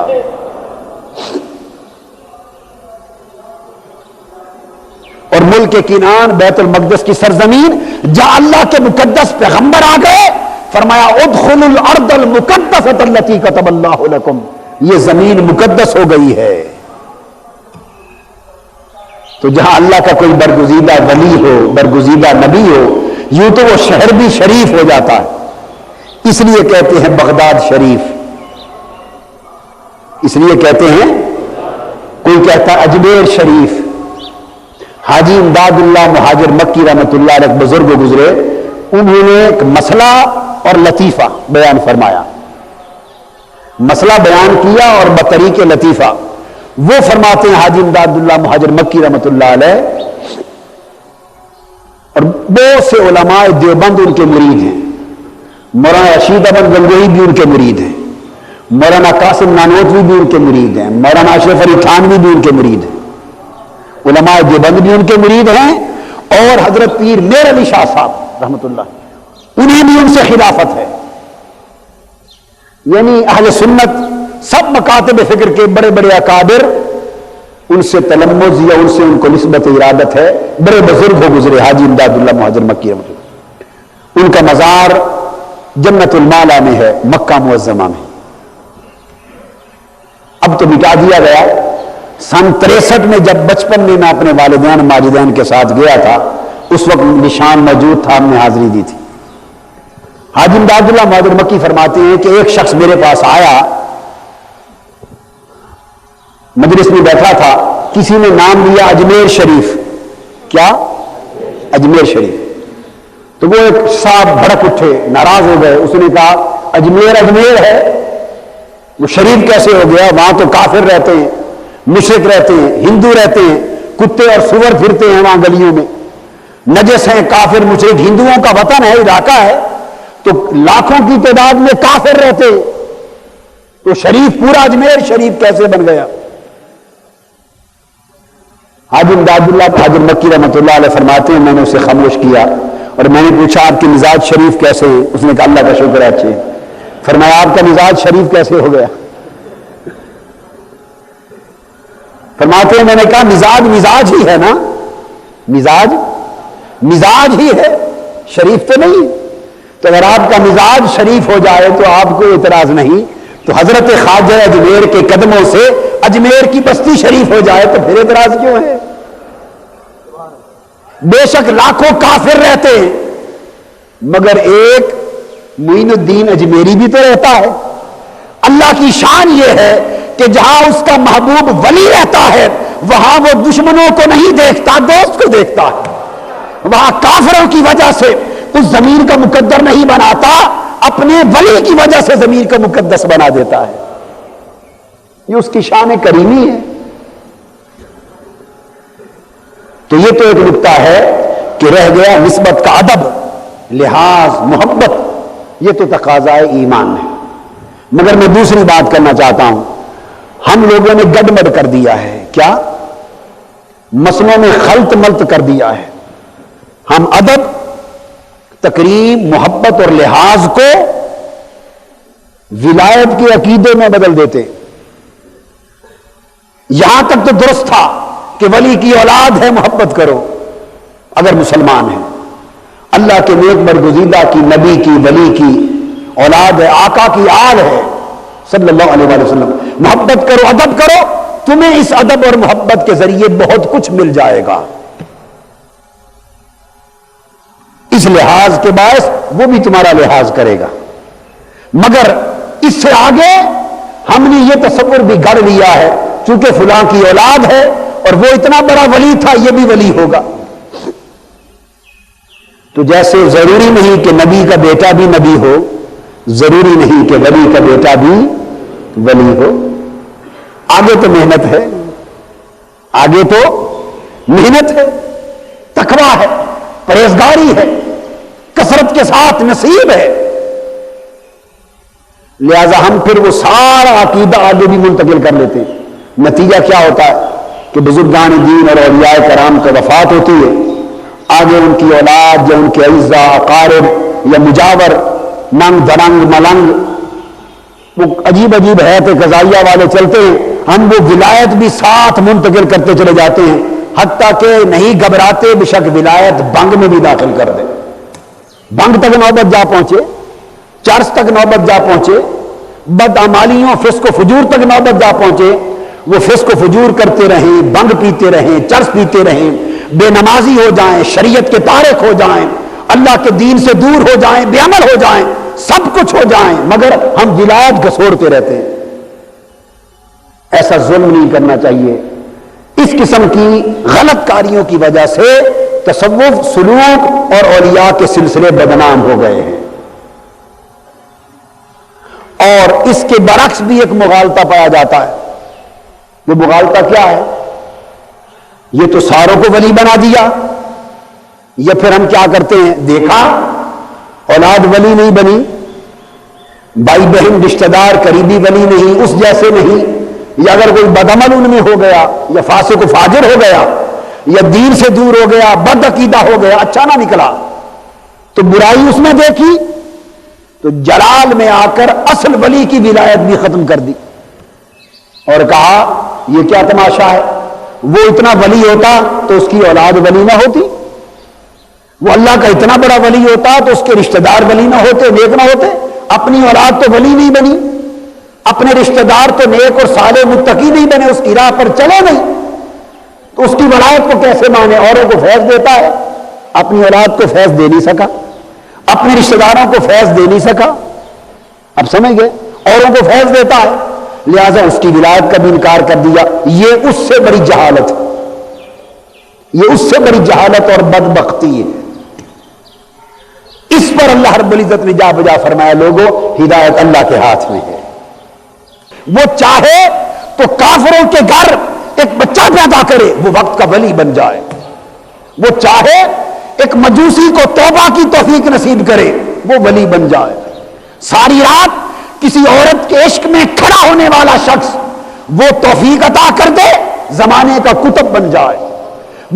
اور ملک کنعان بیت المقدس کی سرزمین جہاں اللہ کے مقدس پیغمبر آ گئے، فرمایا ادخلوا الارض المقدسۃ التي كتب اللہ لکم، یہ زمین مقدس ہو گئی ہے۔ تو جہاں اللہ کا کوئی برگزیدہ ولی ہو، برگزیدہ نبی ہو، یوں تو وہ شہر بھی شریف ہو جاتا ہے۔ اس لیے کہتے ہیں بغداد شریف، اس لیے کہتے ہیں، کوئی کہتا ہے اجمیر شریف۔ حاجی امداد اللہ مہاجر مکی رحمۃ اللہ علیہ بزرگ گزرے، انہوں نے ایک مسئلہ اور لطیفہ بیان فرمایا، مسئلہ بیان کیا اور بطریق لطیفہ۔ وہ فرماتے ہیں حاجی امداد اللہ مہاجر مکی رحمۃ اللہ علیہ، اور بہت سے علماء دیوبند ان کے مرید ہیں، مولانا رشید احمد گنگوہی بھی ان کے مرید ہیں، مولانا قاسم نانوتوی بھی ان کے مرید ہیں، مولانا اشرف علی تھانوی بھی ان کے مرید ہیں، علماء دیوبند بھی ان کے مرید ہیں، اور حضرت پیر میر علی شاہ صاحب رحمۃ اللہ انہیں بھی ان سے خلافت ہے۔ یعنی اہل سنت سب مکاتب فکر کے بڑے بڑے اکابر ان سے تلمذ یا ان سے ان کو نسبت ارادت ہے، بڑے بزرگ ہو گزرے، حاجی امداد اللہ مہاجر مکی رحمۃ اللہ، ان کا مزار جنت المالا میں ہے، مکہ معظمہ میں۔ اب تو مٹا دیا گیا، سن 63 میں جب بچپن میں اپنے والدین ماجدین کے ساتھ گیا تھا اس وقت نشان موجود تھا، ہم نے حاضری دی تھی۔ حاجی امداد اللہ مہاجر مکی فرماتے ہیں کہ ایک شخص میرے پاس آیا، مجلس میں بیٹھا تھا، کسی نے نام لیا اجمیر شریف، کیا؟ اجمیر شریف، تو وہ ایک صاحب بھڑک اٹھے، ناراض ہو گئے، اس نے کہا اجمیر اجمیر ہے، وہ شریف کیسے ہو گیا؟ وہاں تو کافر رہتے ہیں، مشرک رہتے ہیں، ہندو رہتے ہیں، کتے اور سور پھرتے ہیں وہاں گلیوں میں، نجس ہیں، کافر مشرک، ہندوؤں کا وطن ہے، علاقہ ہے، تو لاکھوں کی تعداد میں کافر رہتے ہیں، تو شریف پورا اجمیر شریف کیسے بن گیا؟ حاجی امداد اللہ مہاجر مکی رحمۃ اللہ علیہ فرماتے ہیں میں نے اسے خاموش کیا اور میں نے پوچھا آپ کے مزاج شریف کیسے ہیں؟ اس نے کہا اللہ کا شکر ہے اچھے۔ فرمایا آپ کا مزاج شریف کیسے ہو گیا؟ فرماتے ہیں میں نے کہا مزاج ہی ہے نا، مزاج ہی ہے، شریف تو نہیں۔ تو اگر آپ کا مزاج شریف ہو جائے تو آپ کو اعتراض نہیں، تو حضرت خواجہ اجمیر کے قدموں سے اجمیر کی بستی شریف ہو جائے تو پھر اعتراض کیوں ہے؟ بے شک لاکھوں کافر رہتے ہیں مگر ایک معین الدین اجمیری بھی تو رہتا ہے۔ اللہ کی شان یہ ہے کہ جہاں اس کا محبوب ولی رہتا ہے وہاں وہ دشمنوں کو نہیں دیکھتا، دوست کو دیکھتا ہے، وہاں کافروں کی وجہ سے اس زمین کا مقدر نہیں بناتا، اپنے ولی کی وجہ سے زمین کا مقدس بنا دیتا ہے، یہ اس کی شان کریمی ہے۔ تو یہ تو ایک نقطہ ہے کہ رہ گیا نسبت کا ادب، لحاظ، محبت، یہ تو تقاضا ایمان ہے۔ مگر میں دوسری بات کرنا چاہتا ہوں، ہم لوگوں نے گڈ کر دیا ہے، کیا مسئلوں میں خلط ملط کر دیا ہے۔ ہم ادب، تکریم، محبت اور لحاظ کو ولایت کے عقیدے میں بدل دیتے۔ یہاں تک تو درست تھا کہ ولی کی اولاد ہے محبت کرو اگر مسلمان ہے، اللہ کے نیک برگزیدہ کی، نبی کی، ولی کی اولاد ہے، آقا کی آل ہے صلی اللہ علیہ وآلہ وسلم، محبت کرو، ادب کرو، تمہیں اس ادب اور محبت کے ذریعے بہت کچھ مل جائے گا۔ اس لحاظ کے باعث وہ بھی تمہارا لحاظ کرے گا، مگر اس سے آگے ہم نے یہ تصور بھی گڑھ لیا ہے چونکہ فلاں کی اولاد ہے اور وہ اتنا بڑا ولی تھا یہ بھی ولی ہوگا۔ تو جیسے ضروری نہیں کہ نبی کا بیٹا بھی نبی ہو، ضروری نہیں کہ ولی کا بیٹا بھی ولی ہو۔ آگے تو محنت ہے، آگے تو محنت ہے، تقویٰ ہے، پرہیزگاری ہے، کثرت کے ساتھ نصیب ہے، لہذا ہم پھر وہ سارا عقیدہ آگے بھی منتقل کر لیتے ہیں۔ نتیجہ کیا ہوتا ہے کہ بزرگان دین اور اولیاء کرام کا وفات ہوتی ہے، آگے ان کی اولاد یا ان کے اعزاء، اقارب یا مجاور، ننگ درنگ ملنگ، وہ عجیب عجیب حیات قضائیہ والے چلتے ہیں، ہم وہ ولایت بھی ساتھ منتقل کرتے چلے جاتے ہیں، حتیٰ کہ نہیں گھبراتے بشک ولایت بنگ میں بھی داخل کر دے، بنگ تک نوبت جا پہنچے، چرس تک نوبت جا پہنچے، بدعمالیوں فسق و فجور تک نوبت جا پہنچے، وہ فسق و فجور کرتے رہیں، بنگ پیتے رہیں، چرس پیتے رہیں، بے نمازی ہو جائیں، شریعت کے تارک ہو جائیں، اللہ کے دین سے دور ہو جائیں، بے عمل ہو جائیں، سب کچھ ہو جائیں، مگر ہم ولایت گھسوڑتے رہتے ہیں۔ ایسا ظلم نہیں کرنا چاہیے۔ اس قسم کی غلط کاریوں کی وجہ سے تصوف، سلوک اور اولیاء کے سلسلے بدنام ہو گئے ہیں۔ اور اس کے برعکس بھی ایک مغالطہ پایا جاتا ہے۔ وہ مغالطہ کیا ہے؟ یہ تو ساروں کو ولی بنا دیا، یا پھر ہم کیا کرتے ہیں، دیکھا اولاد ولی نہیں بنی بھائی بہن رشتہ دار قریبی ولی نہیں، اس جیسے نہیں، یا اگر کوئی بدعمل ان میں ہو گیا یا فاسق و فاجر ہو گیا یا دین سے دور ہو گیا، بد عقیدہ ہو گیا، اچھا نہ نکلا تو برائی اس میں دیکھی تو جلال میں آ کر اصل ولی کی ولایت بھی ختم کر دی اور کہا یہ کیا تماشا ہے، وہ اتنا ولی ہوتا تو اس کی اولاد ولی نہ ہوتی، وہ اللہ کا اتنا بڑا ولی ہوتا تو اس کے رشتہ دار ولی نہ ہوتے، نیک نہ ہوتے، اپنی اولاد تو ولی نہیں بنی، اپنے رشتہ دار تو نیک اور صالح متقی نہیں بنے، اس کی راہ پر چلے نہیں، تو اس کی ولایت کو کیسے مانے؟ اوروں کو فیض دیتا ہے، اپنی اولاد کو فیض دے نہیں سکا، اپنے رشتہ داروں کو فیض دے نہیں سکا، اب سمجھ گئے؟ اوروں کو فیض دیتا ہے، لہذا اس کی ولایت کا بھی انکار کر دیا۔ یہ اس سے بڑی جہالت ہے، یہ اس سے بڑی جہالت اور بدبختی ہے۔ اس پر اللہ رب العزت نے جا بجا فرمایا لوگوں ہدایت اللہ کے ہاتھ میں ہے، وہ چاہے تو کافروں کے گھر ایک بچہ پیدا کرے وہ وقت کا ولی بن جائے، وہ چاہے ایک مجوسی کو توبہ کی توفیق نصیب کرے وہ ولی بن جائے، ساری رات کسی عورت کے عشق میں کھڑا ہونے والا شخص وہ توفیق عطا کر دے زمانے کا کتب بن جائے،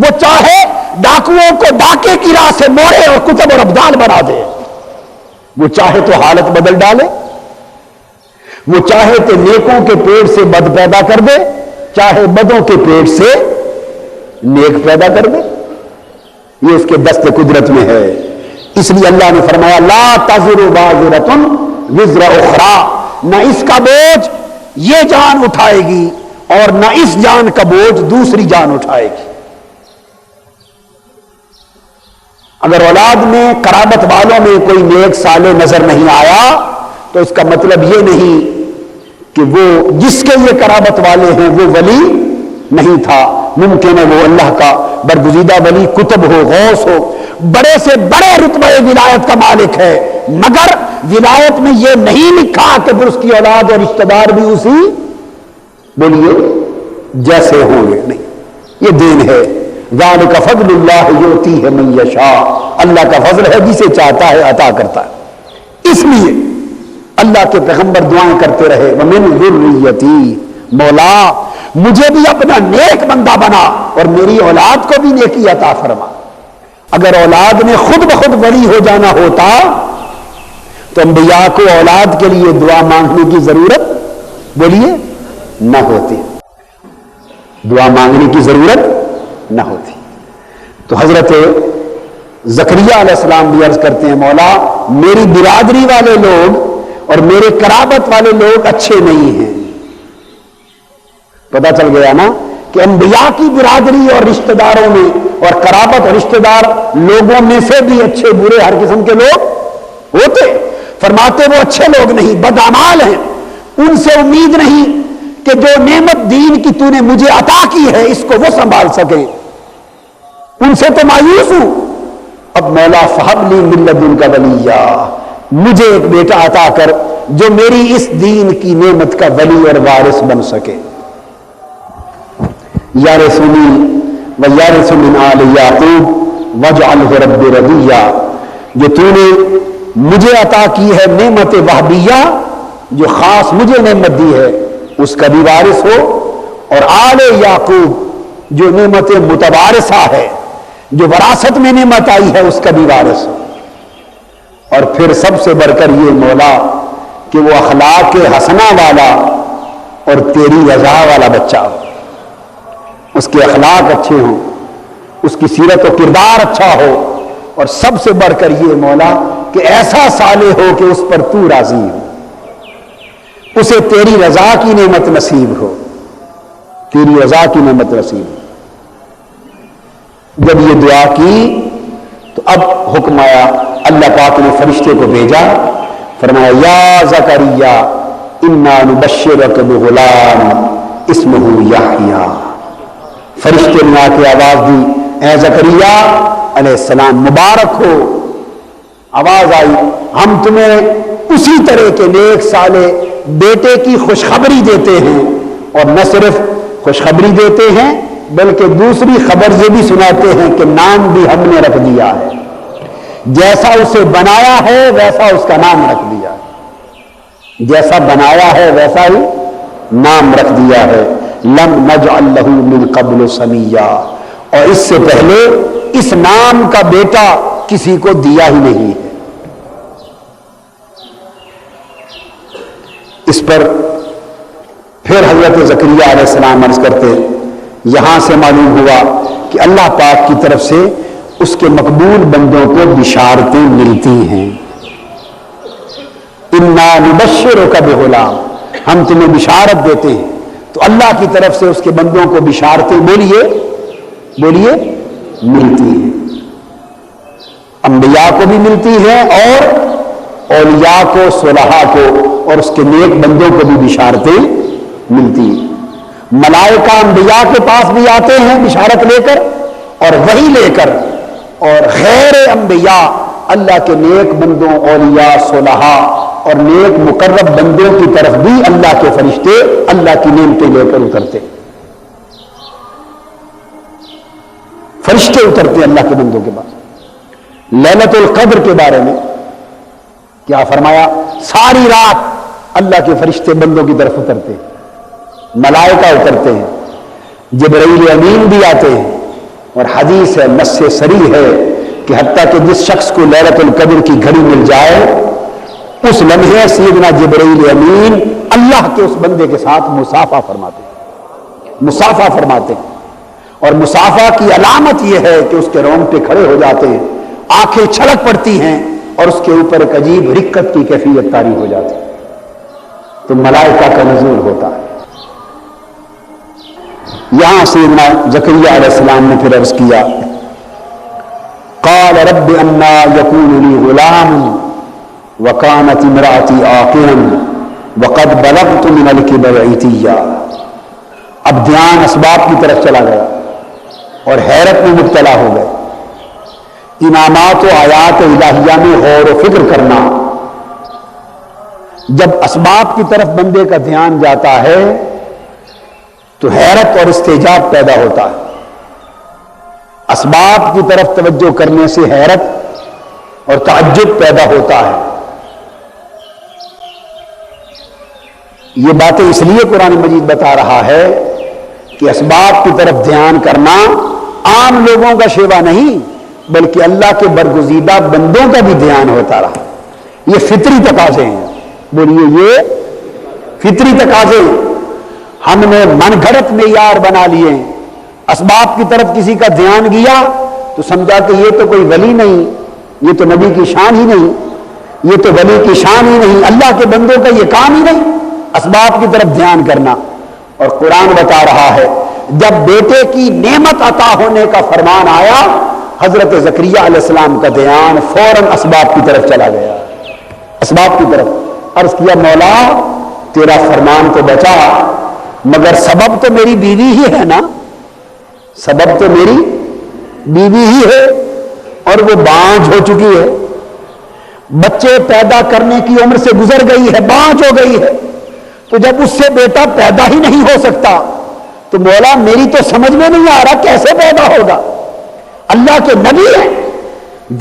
وہ چاہے ڈاکوؤں کو ڈاکے کی راہ سے موڑے اور کتب اور ابدال بنا دے، وہ چاہے تو حالت بدل ڈالے، وہ چاہے تو نیکوں کے پیٹ سے بد پیدا کر دے، چاہے بدوں کے پیٹ سے نیک پیدا کر دے، یہ اس کے دست قدرت میں ہے۔ اس لیے اللہ نے فرمایا لا تزر وازرۃ وزر اخری، نہ اس کا بوجھ یہ جان اٹھائے گی اور نہ اس جان کا بوجھ دوسری جان اٹھائے گی۔ اگر اولاد میں قرابت والوں میں کوئی نیک صالح نظر نہیں آیا تو اس کا مطلب یہ نہیں کہ وہ جس کے یہ قرابت والے ہیں وہ ولی نہیں تھا، ممکن ہے وہ اللہ کا برگزیدہ ولی قطب ہو، غوث ہو، بڑے سے بڑے رتبہ ولایت کا مالک ہے، مگر ولایت میں یہ نہیں لکھا کہ پھر اس کی اولاد اور رشتہ دار بھی اسی بولیے جیسے ہوں گے، نہیں، یہ دین ہے۔ ذالک فضل اللہ یؤتیہ من یشاء، اللہ کا فضل ہے جسے چاہتا ہے عطا کرتا ہے۔ اس لیے اللہ کے پیغمبر دعائیں کرتے رہے ومن ذریتی، مولا مجھے بھی اپنا نیک بندہ بنا اور میری اولاد کو بھی نیکی عطا فرما۔ اگر اولاد نے خود بخود ولی ہو جانا ہوتا تو انبیاء کو اولاد کے لیے دعا مانگنے کی ضرورت بولیے نہ ہوتی، دعا مانگنے کی ضرورت نہ ہوتی۔ تو حضرت زکریا علیہ السلام بھی عرض کرتے ہیں مولا میری برادری والے لوگ اور میرے قرابت والے لوگ اچھے نہیں ہیں۔ پتہ چل گیا نا کہ انبیاء کی برادری اور رشتہ داروں میں اور قرابت اور رشتہ دار لوگوں میں سے بھی اچھے برے ہر قسم کے لوگ ہوتے، فرماتے وہ اچھے لوگ نہیں، بدعمال ہیں، ان سے امید نہیں کہ جو نعمت دین کی تو نے مجھے عطا کی ہے اس کو وہ سنبھال سکے، ان سے تو مایوس ہوں۔ اب مولا فہب لی من لدنک ولیہ، مجھے ایک بیٹا عطا کر جو میری اس دین کی نعمت کا ولی اور وارث بن سکے۔ یارثنی ویارث من آل یعقوب واجعلہ رب رضیہ، جو تو نے مجھے عطا کی ہے نعمت وہبیہ، جو خاص مجھے نعمت دی ہے اس کا بھی وارث ہو، اور آل یعقوب جو نعمت متوارثہ ہے جو وراثت میں نعمت آئی ہے اس کا بھی وارث ہو، اور پھر سب سے بڑھ کر یہ مولا کہ وہ اخلاق حسنہ والا اور تیری رضا والا بچہ ہو، اس کے اخلاق اچھے ہوں، اس کی سیرت و کردار اچھا ہو، اور سب سے بڑھ کر یہ مولا کہ ایسا صالح ہو کہ اس پر تو راضی ہو، اسے تیری رضا کی نعمت نصیب ہو، تیری رضا کی نعمت نصیب ہو۔ جب یہ دعا کی تو اب حکم آیا، اللہ پاک نے فرشتے کو بھیجا، فرمایا یا زکریا انا نبشرک بغلام اسمہ یحییٰ۔ فرشتے نے آ کے آواز دی اے زکریا علیہ السلام مبارک ہو، آواز آئی ہم تمہیں اسی طرح کے نیک صالح بیٹے کی خوشخبری دیتے ہیں، اور نہ صرف خوشخبری دیتے ہیں بلکہ دوسری خبر یہ بھی سناتے ہیں کہ نام بھی ہم نے رکھ دیا ہے، جیسا اسے بنایا ہے ویسا اس کا نام رکھ دیا ہے۔ جیسا بنایا ہے ویسا ہی نام رکھ دیا ہے. لم نجعل له من قبل سمیا، اور اس سے پہلے اس نام کا بیٹا کسی کو دیا ہی نہیں ہے. اس پر پھر حضرت زکریا علیہ السلام عرض کرتے، یہاں سے معلوم ہوا کہ اللہ پاک کی طرف سے اس کے مقبول بندوں کو بشارتیں ملتی ہیں. انا نبشرک بغلام، ہم تمہیں بشارت دیتے ہیں. تو اللہ کی طرف سے اس کے بندوں کو بشارتیں بولیے ملتی ہیں. انبیاء کو بھی ملتی ہیں اور اولیاء کو، صلحاء کو اور اس کے نیک بندوں کو بھی بشارتیں ملتی ہیں. ملائکہ انبیاء کے پاس بھی آتے ہیں بشارت لے کر اور وحی لے کر، اور غیر انبیاء اللہ کے نیک بندوں، اولیاء، صلحاء اور نیک مقرب بندوں کی طرف بھی اللہ کے فرشتے اللہ کی نعمتیں لے کر اترتے. فرشتے اترتے اللہ کے بندوں کے پاس. لیلۃ القدر کے بارے میں کیا فرمایا؟ ساری رات اللہ کے فرشتے بندوں کی طرف اترتے ہیں، ملائکہ اترتے ہیں، جبرائیل امین بھی آتے ہیں. اور حدیث ہے، نص صریح ہے کہ حتیٰ کہ جس شخص کو لیلۃ القدر کی گھڑی مل جائے، اس لمحے سیدنا جبرائیل امین اللہ کے اس بندے کے ساتھ مصافحہ فرماتے ہیں. اور مصافحہ کی علامت یہ ہے کہ اس کے رونگٹے کھڑے ہو جاتے ہیں، آنکھیں چھلک پڑتی ہیں اور اس کے اوپر ایک عجیب رقت کی کیفیت طاری ہو جاتی ہے. تو ملائکہ کا نزول ہوتا ہے. یہاں سیدنا زکریا علیہ السلام نے پھر عرض کیا، قال رب انا یکون لی غلام وکانت امراتی عاقرا وقد بلغت من الکبر عتیا. اب دھیان اسباب کی طرف چلا گیا اور حیرت میں مبتلا ہو گئے. انعامات و آیات الہیہ میں غور و فکر کرنا، جب اسباب کی طرف بندے کا دھیان جاتا ہے تو حیرت اور استعجاب پیدا ہوتا ہے. اسباب کی طرف توجہ کرنے سے حیرت اور تعجب پیدا ہوتا ہے. یہ باتیں اس لیے قرآن مجید بتا رہا ہے کہ اسباب کی طرف دھیان کرنا عام لوگوں کا شیوا نہیں، بلکہ اللہ کے برگزیدہ بندوں کا بھی دھیان ہوتا رہا. یہ فطری تقاضے ہیں. بولیے، یہ فطری تقاضے. ہم نے من گھڑت معیار بنا لیے. اسباب کی طرف کسی کا دھیان گیا تو سمجھا کہ یہ تو کوئی ولی نہیں، یہ تو نبی کی شان ہی نہیں، یہ تو ولی کی شان ہی نہیں، اللہ کے بندوں کا یہ کام ہی نہیں اسباب کی طرف دھیان کرنا. اور قرآن بتا رہا ہے جب بیٹے کی نعمت عطا ہونے کا فرمان آیا، حضرت زکریا علیہ السلام کا دھیان فوراً اسباب کی طرف چلا گیا. اسباب کی طرف عرض کیا، مولا تیرا فرمان تو بچا، مگر سبب تو میری بیوی ہی ہے نا، سبب تو میری بیوی ہی ہے اور وہ بانجھ ہو چکی ہے، بچے پیدا کرنے کی عمر سے گزر گئی ہے، بانجھ ہو گئی ہے. تو جب اس سے بیٹا پیدا ہی نہیں ہو سکتا تو مولا میری تو سمجھ میں نہیں آ رہا کیسے پیدا ہوگا. اللہ کے نبی ہیں.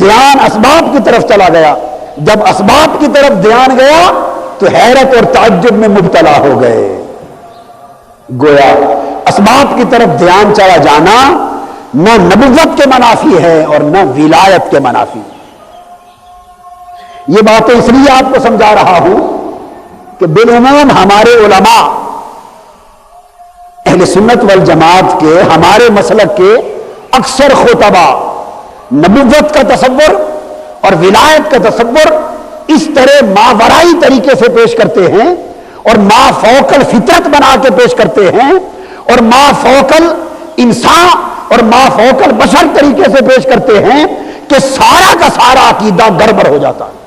دھیان اسباب کی طرف چلا گیا. جب اسباب کی طرف دھیان گیا تو حیرت اور تعجب میں مبتلا ہو گئے. گویا اسباب کی طرف دھیان چلا جانا نہ نبوت کے منافی ہے اور نہ ولایت کے منافی. یہ باتیں اس لیے آپ کو سمجھا رہا ہوں کہ بالعموم ہمارے علماء اہل سنت والجماعت کے، ہمارے مسلک کے اکثر خطبہ نبوت کا تصور اور ولایت کا تصور اس طرح ماورائی طریقے سے پیش کرتے ہیں اور ما فوق الفطرت بنا کے پیش کرتے ہیں اور ما فوق الانسان اور ما فوق البشر طریقے سے پیش کرتے ہیں کہ سارا کا سارا عقیدہ گڑبڑ ہو جاتا ہے.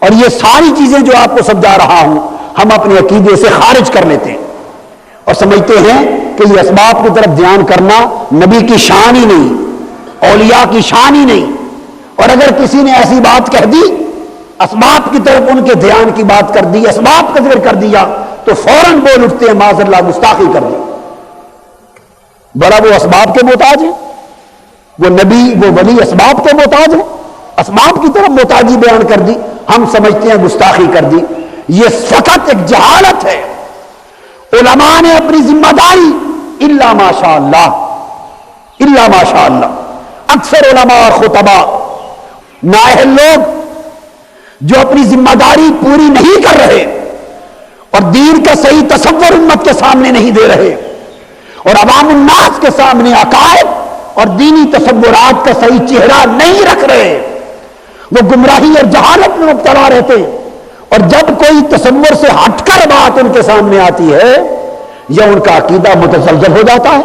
اور یہ ساری چیزیں جو آپ کو سمجھا رہا ہوں ہم اپنے عقیدے سے خارج کر لیتے ہیں اور سمجھتے ہیں کہ یہ اسباب کی طرف دھیان کرنا نبی کی شان ہی نہیں، اولیاء کی شان ہی نہیں. اور اگر کسی نے ایسی بات کہہ دی، اسباب کی طرف ان کے دھیان کی بات کر دی، اسباب کا ذکر کر دیا تو فوراً بول اٹھتے ہیں معاذ اللہ گستاخی کر دی. بڑا وہ اسباب کے محتاج ہیں، وہ نبی وہ ولی اسباب کے محتاج ہیں، اسباب کی طرف محتاجی بیان کر دی. ہم سمجھتے ہیں گستاخی کر دی. یہ فقط ایک جہالت ہے. علماء نے اپنی ذمہ داری الا ماشاء اللہ اکثر علماء اور خطباء نااہل لوگ جو اپنی ذمہ داری پوری نہیں کر رہے اور دین کا صحیح تصور امت کے سامنے نہیں دے رہے اور عوام الناس کے سامنے عقائد اور دینی تصورات کا صحیح چہرہ نہیں رکھ رہے, وہ گمراہی اور جہالت میں مبتلا رہتے ہیں. اور جب کوئی تصور سے ہٹ کر بات ان کے سامنے آتی ہے یا ان کا عقیدہ متزلزل ہو جاتا ہے,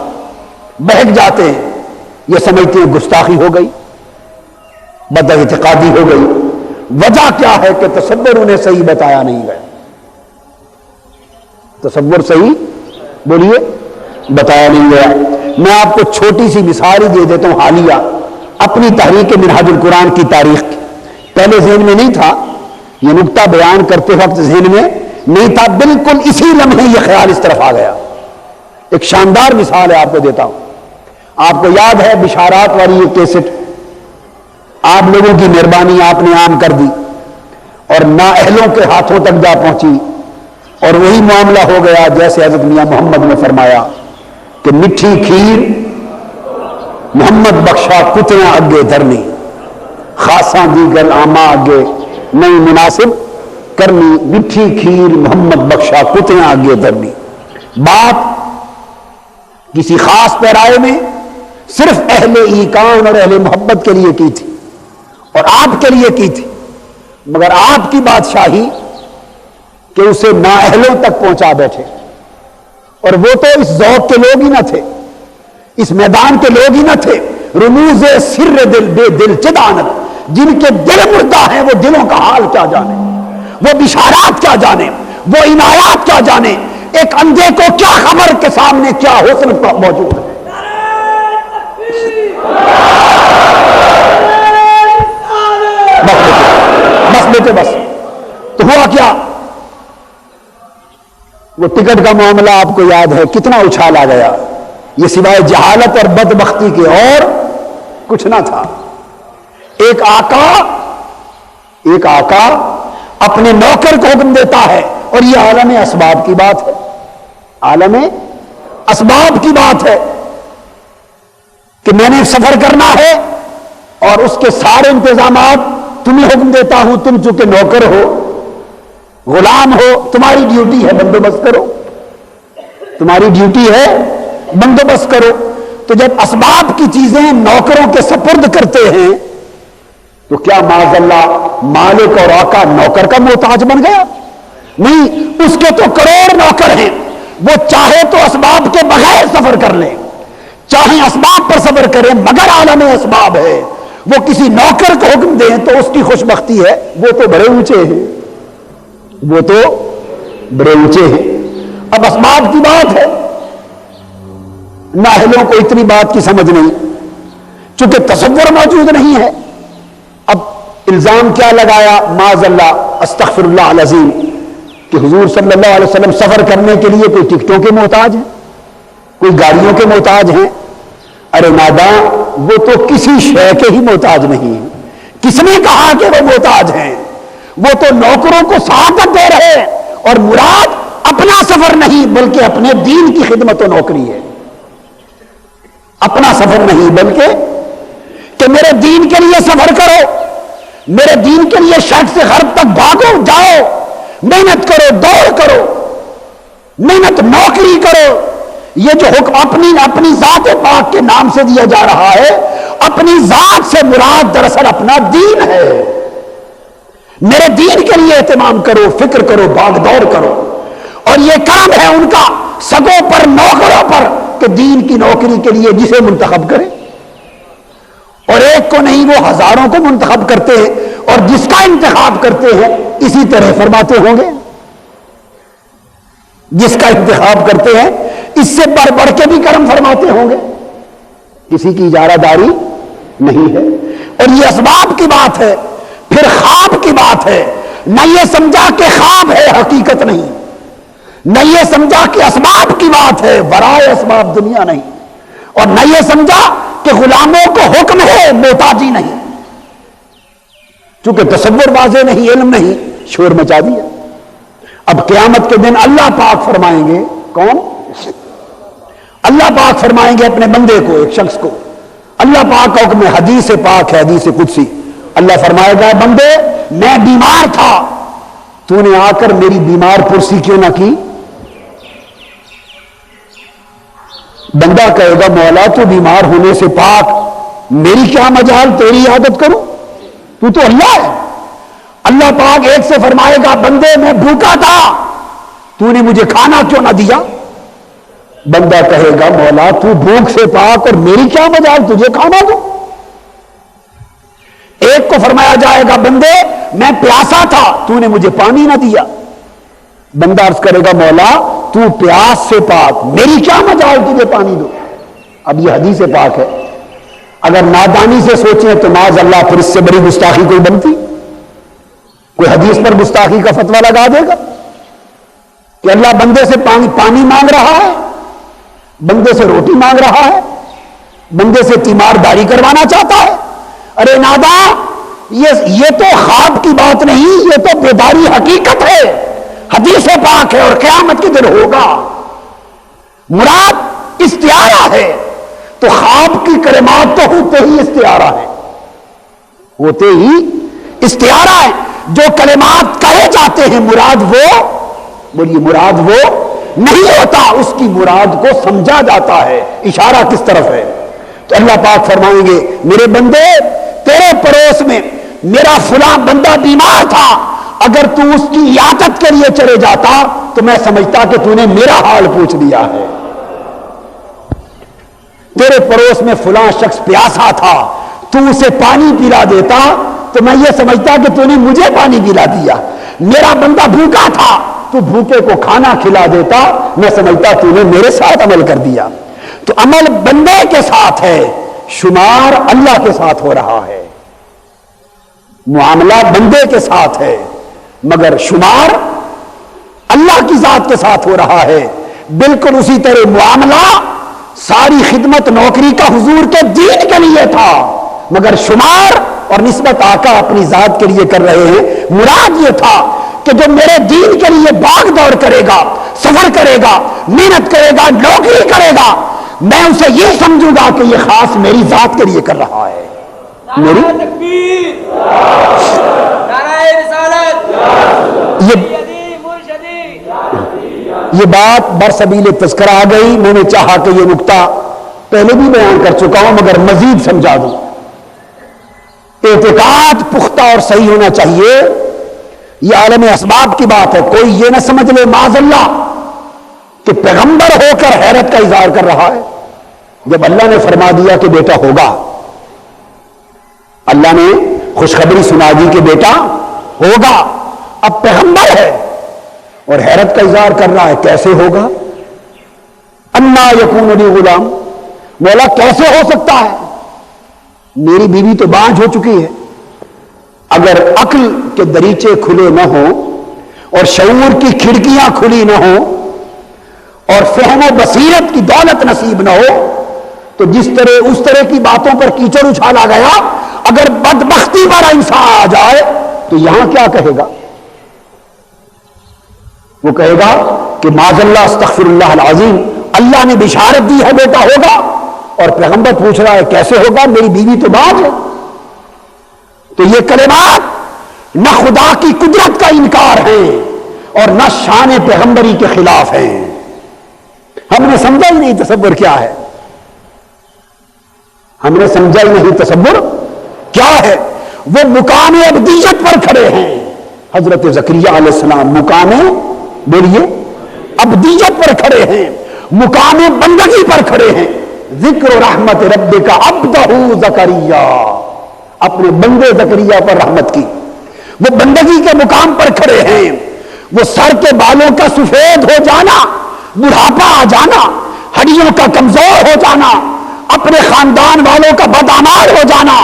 بہک جاتے ہیں, یہ سمجھتے ہیں گستاخی ہو گئی, بداعتقادی ہو گئی. وجہ کیا ہے کہ تصور انہیں صحیح بتایا نہیں گیا. تصور صحیح بولیے بتایا نہیں گیا. میں آپ کو چھوٹی سی مثال ہی دے دیتا ہوں حالیہ اپنی تحریک منہاج القرآن کی تاریخ کی. پہلے ذہن میں نہیں تھا, یہ نقطہ بیان کرتے وقت ذہن میں نہیں تھا, بالکل اسی لمحے یہ خیال اس طرف آ گیا. ایک شاندار مثال ہے آپ کو دیتا ہوں. آپ کو یاد ہے بشارات والی یہ کیسٹ, آپ لوگوں کی مہربانی آپ نے عام کر دی اور نااہلوں کے ہاتھوں تک جا پہنچی اور وہی معاملہ ہو گیا جیسے حضرت میاں محمد نے فرمایا کہ مٹھی کھیر محمد بخشا کتنا اگے دھرنی, خاصاں دیگر آما اگے نہیں مناسب کرنی, مٹھی کھیر محمد بخشا کتنا اگے دھرنی. بات کسی خاص پیرائے میں صرف اہل ایقان اور اہل محبت کے لیے کی تھی اور آپ کے لیے کی تھی, مگر آپ کی بادشاہی کہ اسے نااہلوں تک پہنچا بیٹھے. اور وہ تو اس ذوق کے لوگ ہی نہ تھے, اس میدان کے لوگ ہی نہ تھے. رموز سر دل بے دل چدانت, جن کے دل مردہ ہیں وہ دلوں کا حال کیا جانے, وہ بشارات کیا جانے, وہ عنایات کیا جانے. ایک اندھے کو کیا خبر کے سامنے کیا حسن موجود ہے. بس بیٹے بس. تو ہوا کیا, وہ ٹکٹ کا معاملہ آپ کو یاد ہے کتنا اچھالا گیا. یہ سوائے جہالت اور بدبختی کے اور کچھ نہ تھا. ایک آقا اپنے نوکر کو حکم دیتا ہے, اور یہ عالم اسباب کی بات ہے, عالم اسباب کی بات ہے کہ میں نے سفر کرنا ہے اور اس کے سارے انتظامات تمہیں حکم دیتا ہوں, تم چونکہ نوکر ہو غلام ہو, تمہاری ڈیوٹی ہے بندوبست کرو, تمہاری ڈیوٹی ہے بندوبست کرو. تو جب اسباب کی چیزیں نوکروں کے سپرد کرتے ہیں تو کیا معاذ اللہ مالک اور آقا نوکر کا محتاج بن گیا؟ نہیں, اس کے تو کروڑ نوکر ہیں, وہ چاہے تو اسباب کے بغیر سفر کر لیں, چاہے اسباب پر سفر کریں, مگر عالم اسباب ہے. وہ کسی نوکر کو حکم دیں تو اس کی خوش بختی ہے, وہ تو بڑے اونچے ہیں, وہ تو بڑے اونچے ہیں. اب اسباب کی بات ہے, نااہلوں کو اتنی بات کی سمجھ نہیں, چونکہ تصور موجود نہیں ہے. اب الزام کیا لگایا معاذ اللہ استغفر اللہ العظیم کہ حضور صلی اللہ علیہ وسلم سفر کرنے کے لیے کوئی ٹکٹوں کے محتاج ہیں, کوئی گاڑیوں کے محتاج ہیں. ارے ناداں, وہ تو کسی شے کے ہی محتاج نہیں ہیں. کس نے کہا کہ وہ محتاج ہیں؟ وہ تو نوکروں کو سعادت دے رہے ہیں, اور مراد اپنا سفر نہیں بلکہ اپنے دین کی خدمت و نوکری ہے. اپنا سفر نہیں بلکہ کہ میرے دین کے لیے سفر کرو, میرے دین کے لیے شرق سے غرب تک بھاگو, جاؤ, محنت کرو, دوڑ کرو, محنت نوکری کرو. یہ جو حکم اپنی ذات پاک کے نام سے دیا جا رہا ہے, اپنی ذات سے مراد دراصل اپنا دین ہے. میرے دین کے لیے اہتمام کرو, فکر کرو, بھاگ دوڑ کرو. اور یہ کام ہے ان کا سگوں پر, نوکروں پر, کہ دین کی نوکری کے لیے جسے منتخب کرے. اور ایک کو نہیں, وہ ہزاروں کو منتخب کرتے ہیں, اور جس کا انتخاب کرتے ہیں اسی طرح فرماتے ہوں گے. جس کا انتخاب کرتے ہیں اس سے بڑھ بڑھ کے بھی کرم فرماتے ہوں گے. کسی کی اجارہ داری نہیں ہے. اور یہ اسباب کی بات ہے. پھر خواب کی بات ہے. نہ یہ سمجھا کہ خواب ہے, حقیقت نہیں. نہ یہ سمجھا کہ اسباب کی بات ہے, ورائے اسباب دنیا نہیں. اور نہ یہ سمجھا کہ غلاموں کو حکم ہے, محتاجی نہیں. چونکہ تصور واضح نہیں، علم نہیں، شور مچا دیا۔ اب قیامت کے دن اللہ پاک فرمائیں گے، کون؟ اللہ پاک فرمائیں گے اپنے بندے کو، ایک شخص کو، اللہ پاک کا حکم ہے، حدیث پاک ہے، حدیث قدسی، اللہ فرمائے گا بندے میں بیمار تھا، تو نے آ کر میری بیمار پرسی کیوں نہ کی؟ بندہ کہے گا مولا تو بیمار ہونے سے پاک، میری کیا مجال تیری عادت کروں، تو تو اللہ ہے۔ اللہ پاک ایک سے فرمائے گا بندے میں بھوکا تھا، تو نے مجھے کھانا کیوں نہ دیا؟ بندہ کہے گا مولا تو بھوک سے پاک اور میری کیا مجال تجھے کھانا دوں؟ ایک کو فرمایا جائے گا بندے میں پیاسا تھا، تو نے مجھے پانی نہ دیا۔ بندہ عرض کرے گا مولا تو پیاس سے پاک، میری کیا مجال تجھے پانی دو؟ اب یہ حدیث پاک ہے، اگر نادانی سے سوچیں تو معاذ اللہ پھر اس سے بڑی گستاخی کوئی بنتی؟ کوئی حدیث پر گستاخی کا فتویٰ لگا دے گا کہ اللہ بندے سے پانی مانگ رہا ہے، بندے سے روٹی مانگ رہا ہے، بندے سے تیمارداری کروانا چاہتا ہے؟ ارے نادا، یہ تو خواب کی بات نہیں، یہ تو بیداری حقیقت ہے، حدیث پاک ہے اور قیامت کے دن ہوگا۔ مراد استعارہ ہے، تو خواب کی کلمات تو ہوتے ہی استعارہ ہے، ہوتے ہی استعارہ ہے۔ جو کلمات کہے جاتے ہیں مراد وہ، بولیے مراد وہ نہیں ہوتا، اس کی مراد کو سمجھا جاتا ہے، اشارہ کس طرف ہے۔ تو اللہ پاک فرمائیں گے میرے بندے تیرے پڑوس میں میرا فلاں بندہ بیمار تھا، اگر تو اس کی عیادت کے لیے چلے جاتا تو میں سمجھتا کہ تو نے میرا حال پوچھ لیا ہے۔ تیرے پڑوس میں فلاں شخص پیاسا تھا، تو اسے پانی پلا دیتا تو میں یہ سمجھتا کہ تو نے مجھے پانی پلا دیا۔ میرا بندہ بھوکا تھا، تو بھوکے کو کھانا کھلا دیتا، میں سمجھتا تو نے میرے ساتھ عمل کر دیا۔ تو عمل بندے کے ساتھ ہے، شمار اللہ کے ساتھ ہو رہا ہے۔ معاملہ بندے کے ساتھ ہے مگر شمار اللہ کی ذات کے ساتھ ہو رہا ہے۔ بالکل اسی طرح معاملہ ساری خدمت نوکری کا حضور کے دین کے لیے تھا، مگر شمار اور نسبت آقا اپنی ذات کے لیے کر رہے ہیں۔ مراد یہ تھا کہ جو میرے دین کے لیے باغ دور کرے گا، سفر کرے گا، محنت کرے گا، نوکری کرے گا، میں اسے یہ سمجھوں گا کہ یہ خاص میری ذات کے لیے کر رہا ہے۔ میری یہ بات برسبیل تذکرہ آ گئی، میں نے چاہا کہ یہ نقطہ پہلے بھی بیان کر چکا ہوں مگر مزید سمجھا دوں۔ اعتقاد پختہ اور صحیح ہونا چاہیے، یہ عالم اسباب کی بات ہے۔ کوئی یہ نہ سمجھ لے معاذ اللہ کہ پیغمبر ہو کر حیرت کا اظہار کر رہا ہے۔ جب اللہ نے فرما دیا کہ بیٹا ہوگا، اللہ نے خوشخبری سنا دی کہ بیٹا ہوگا، اب پیغمبر ہے اور حیرت کا اظہار کر رہا ہے، کیسے ہوگا؟ انا یکون لی غلام، مولا کیسے ہو سکتا ہے؟ میری بیوی تو بانجھ ہو چکی ہے۔ اگر عقل کے دریچے کھلے نہ ہوں اور شعور کی کھڑکیاں کھلی نہ ہوں اور فہم و بصیرت کی دولت نصیب نہ ہو تو اس طرح کی باتوں پر کیچڑ اچھالا گیا۔ اگر بدبختی والا انسان آ جائے تو یہاں کیا کہے گا؟ وہ کہے گا کہ معاذ اللہ استغفر اللہ العظیم، اللہ نے بشارت دی ہے بیٹا ہوگا اور پیغمبر پوچھ رہا ہے کیسے ہوگا، میری بیوی تو بانجھ ہے۔ تو یہ کلمات نہ خدا کی قدرت کا انکار ہیں اور نہ شان پیغمبری کے خلاف ہیں۔ ہم نے سمجھا ہی نہیں تصور کیا ہے، ہم نے سمجھا ہی نہیں تصور کیا ہے۔ وہ مقام ابدیت پر کھڑے ہیں، حضرت زکریا علیہ السلام مقام بولیے ابدیت پر کھڑے ہیں، مقام بندگی پر کھڑے ہیں۔ ذکر رحمت ربک عبدہ زکریا، اپنے بندے زکریا پر رحمت کی، وہ بندگی کے مقام پر کھڑے ہیں۔ وہ سر کے بالوں کا سفید ہو جانا، بڑھاپا آ جانا، ہڈیوں کا کمزور ہو جانا، اپنے خاندان والوں کا بدعمال ہو جانا،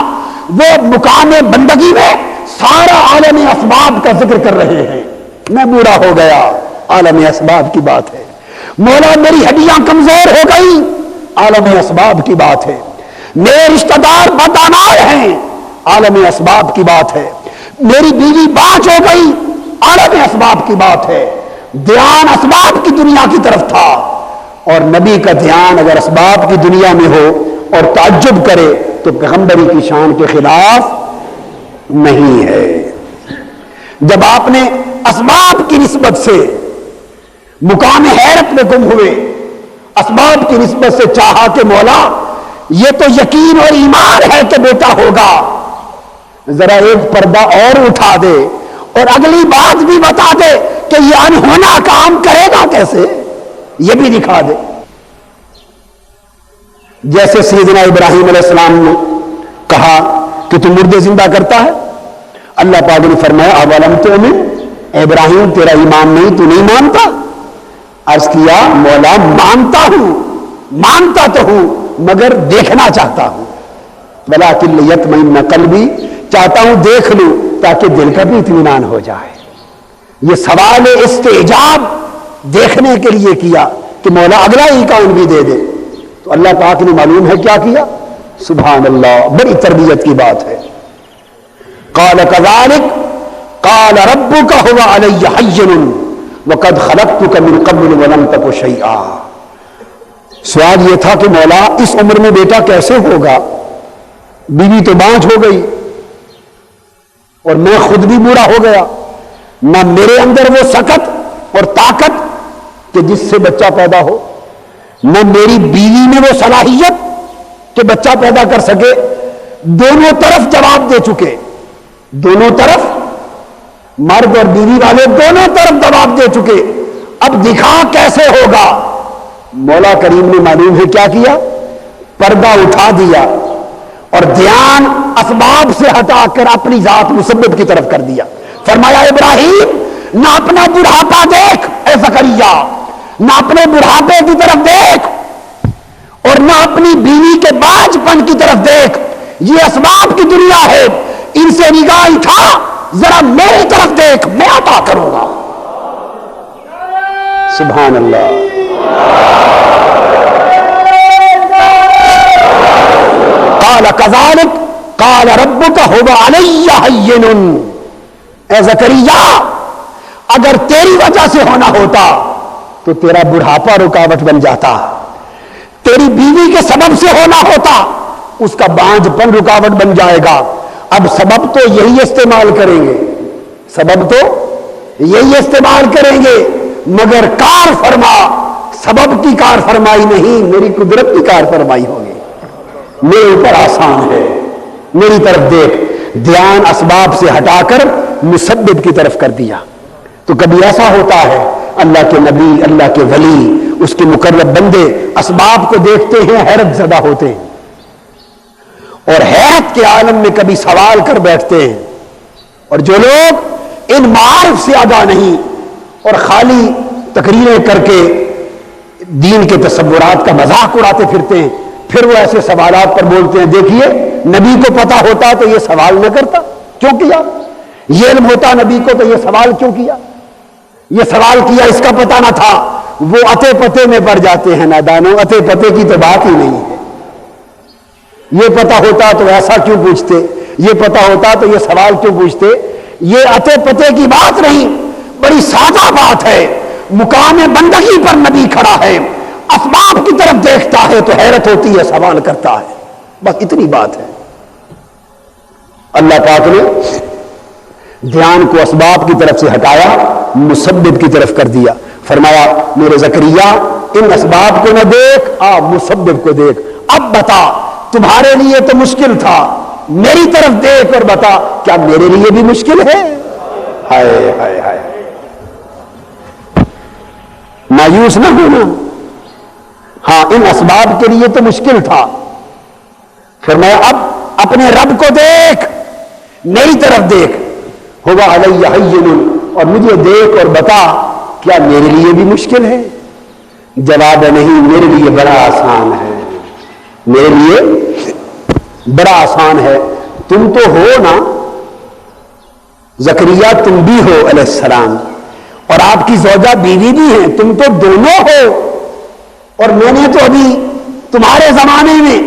وہ مقام بندگی میں سارا عالم اسباب کا ذکر کر رہے ہیں۔ میں بوڑھا ہو گیا، عالم اسباب کی بات ہے۔ مولا میری ہڈیاں کمزور ہو گئی، عالم اسباب کی بات ہے۔ میرے رشتہ دار بدعمال ہیں، عالم اسباب کی بات ہے۔ میری بیوی بانج ہو گئی، عالم اسباب کی بات ہے، دھیان اسباب کی دنیا کی طرف تھا، اور نبی کا دھیان اگر اسباب کی دنیا میں ہو اور تعجب کرے تو پیغمبری کی شان کے خلاف نہیں ہے۔ جب آپ نے اسباب کی نسبت سے مقام حیرت میں گم ہوئے، اسباب کی نسبت سے چاہا کہ مولا یہ تو یقین اور ایمان ہے کہ بیٹا ہوگا، ذرا ایک پردہ اور اٹھا دے اور اگلی بات بھی بتا دے کہ یہ انہونا کام کرے گا کیسے، یہ بھی دکھا دے۔ جیسے سیدنا ابراہیم علیہ السلام نے کہا کہ تو مردے زندہ کرتا ہے، اللہ پاک نے فرمایا اولم تؤمن، ابراہیم تیرا ایمان نہیں، تو نہیں مانتا؟ عرض کیا مولا مانتا ہوں، مانتا تو ہوں مگر دیکھنا چاہتا ہوں، ولکن لیطمئن قلبی، چاہتا ہوں دیکھ لوں تاکہ دل کا بھی اطمینان ہو جائے۔ یہ سوال استعجاب دیکھنے کے لیے کیا کہ مولا اگلا ہی کام بھی دے دے، تو اللہ پاک نے معلوم ہے کیا کیا؟ سبحان اللہ، بڑی تربیت کی بات ہے۔ قال كذلك قال ربك هو علي هين وقد خلقتك من قبل ولم تك شيئا۔ سوال یہ تھا کہ مولا اس عمر میں بیٹا کیسے ہوگا، بیوی تو بانج ہو گئی اور میں خود بھی بوڑھا ہو گیا، نہ میرے اندر وہ سکت اور طاقت کہ جس سے بچہ پیدا ہو، نہ میری بیوی میں وہ صلاحیت کہ بچہ پیدا کر سکے۔ دونوں طرف جواب دے چکے، دونوں طرف، مرد اور بیوی والے دونوں طرف جواب دے چکے، اب دکھا کیسے ہوگا؟ مولا کریم نے معلوم ہے کیا کیا؟ پردہ اٹھا دیا اور دھیان اسباب سے ہٹا کر اپنی ذات مسبب کی طرف کر دیا۔ فرمایا ابراہیم نہ اپنا بڑھاپا دیکھ اے زکریا، نہ اپنے بڑھاپے کی طرف دیکھ اور نہ اپنی بیوی کے باج پن کی طرف دیکھ، یہ اسباب کی دنیا ہے، ان سے نگاہ اٹھا، ذرا میری طرف دیکھ، میں عطا کروں گا۔ سبحان اللہ۔ قال كذلك قال ربك هو علي هين، اے زکریا اگر تیری وجہ سے ہونا ہوتا تو تیرا بڑھاپا رکاوٹ بن جاتا، تیری بیوی کے سبب سے ہونا ہوتا اس کا بانجھ پن رکاوٹ بن جائے گا۔ اب سبب تو یہی استعمال کریں گے، سبب تو یہی استعمال کریں گے، مگر کار فرما سبب کی کار فرمائی نہیں، میری قدرت کی کار فرمائی ہوگی، میرے اوپر آسان ہے، میری طرف دیکھ۔ دھیان اسباب سے ہٹا کر مسبب کی طرف کر دیا۔ تو کبھی ایسا ہوتا ہے اللہ کے نبی، اللہ کے ولی، اس کے مقرب بندے اسباب کو دیکھتے ہیں، حیرت زدہ ہوتے ہیں اور حیرت کے عالم میں کبھی سوال کر بیٹھتے ہیں، اور جو لوگ ان معارف سے آگاہ نہیں اور خالی تقریریں کر کے دین کے تصورات کا مذاق اڑاتے پھرتے ہیں، پھر وہ ایسے سوالات پر بولتے ہیں دیکھیے نبی کو پتا ہوتا تو یہ سوال نہ کرتا، کیوں کیا؟ یہ علم ہوتا نبی کو تو یہ سوال کیوں کیا؟ یہ سوال کیا اس کا پتا نہ تھا۔ وہ اتے پتے میں پڑ جاتے ہیں نادانوں، اتے پتے کی تو بات ہی نہیں ہے۔ یہ پتا ہوتا تو ایسا کیوں پوچھتے، یہ پتا ہوتا تو یہ سوال کیوں پوچھتے؟ یہ اتے پتے کی بات نہیں، بڑی سادہ بات ہے۔ مقام بندگی پر نبی کھڑا ہے، اسباب کی طرف دیکھتا ہے تو حیرت ہوتی ہے، سوال کرتا ہے، بس اتنی بات ہے۔ اللہ پاک نے دھیان کو اسباب کی طرف سے ہٹایا، مسبب کی طرف کر دیا۔ فرمایا میرے زکریا ان اسباب کو نہ دیکھ، مسبب کو دیکھ۔ اب بتا تمہارے لیے تو مشکل تھا، میری طرف دیکھ اور بتا کیا میرے لیے بھی مشکل ہے؟ ہائے ہائے ہائے، مایوس نہ ہونا۔ ہاں ان اسباب کے لیے تو مشکل تھا، فرمایا اب اپنے رب کو دیکھ، میری طرف دیکھ، ہوا علیہ ہین، اور مجھے دیکھ اور بتا کیا میرے لیے بھی مشکل ہے؟ جواب نہیں، میرے لیے بڑا آسان ہے، میرے لیے بڑا آسان ہے۔ تم تو ہو نا زکریا، تم بھی ہو علیہ السلام، اور آپ کی زوجہ بیوی بھی ہیں، تم تو دونوں ہو، اور میں نے تو ابھی تمہارے زمانے میں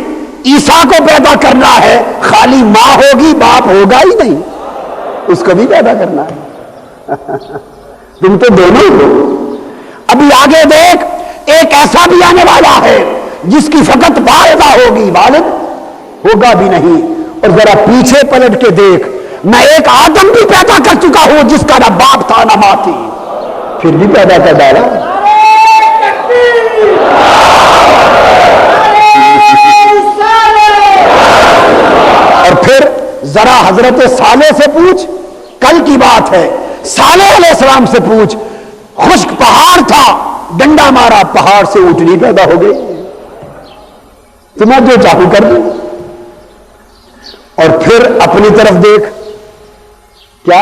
عیسیٰ کو پیدا کرنا ہے، خالی ماں ہوگی باپ ہوگا ہی نہیں۔ اس کو بھی پیدا کرنا ہے. تم تو دونوں ہو. ابھی آگے دیکھ, ایک ایسا بھی آنے والا ہے جس کی فقط والدہ ہوگی, والد ہوگا بھی نہیں. اور ذرا پیچھے پلٹ کے دیکھ, میں ایک آدم بھی پیدا کر چکا ہوں جس کا نہ باپ تھا نہ ماں تھی, پھر بھی پیدا کر ڈالا. اور پھر ذرا حضرت صالح سے پوچھ, کل کی بات ہے, صالح علیہ السلام سے پوچھ, خشک پہاڑ تھا, ڈنڈا مارا, پہاڑ سے اونٹنی پیدا ہو گئی. تمہیں جو چاہوں کر دوں. اور پھر اپنی طرف دیکھ, کیا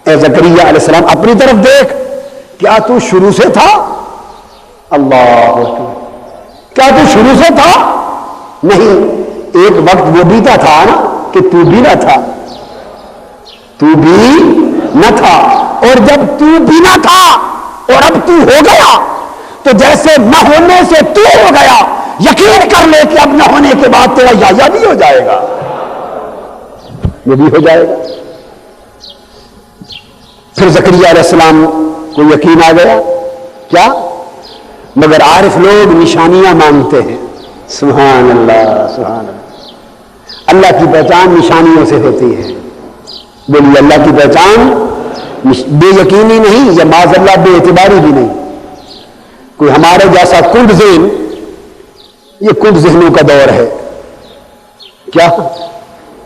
اے زکریا علیہ السلام اپنی طرف دیکھ, کیا تو شروع سے تھا؟ اللہ اکبر, کیا تو شروع سے تھا؟ نہیں, ایک وقت وہ بھی تھا نا کہ تو بھی نہ تھا, تو بھی نہ تھا. اور جب تو بھی نہ تھا اور اب تو ہو گیا, تو جیسے نہ ہونے سے تو ہو گیا, یقین کر لے کہ اب نہ ہونے کے بعد تیرا یا بھی ہو جائے گا, وہ بھی ہو جائے گا. پھر زکریا علیہ السلام کو یقین آ گیا, کیا؟ مگر عارف لوگ نشانیاں مانگتے ہیں. سبحان اللہ, سبحان اللہ. اللہ کی پہچان نشانیوں سے ہوتی ہے. بولیے, اللہ کی پہچان بے یقینی نہیں, یا معاذ اللہ بے اعتباری بھی نہیں. کوئی ہمارے جیسا کند ذہن, یہ کند ذہنوں کا دور ہے. کیا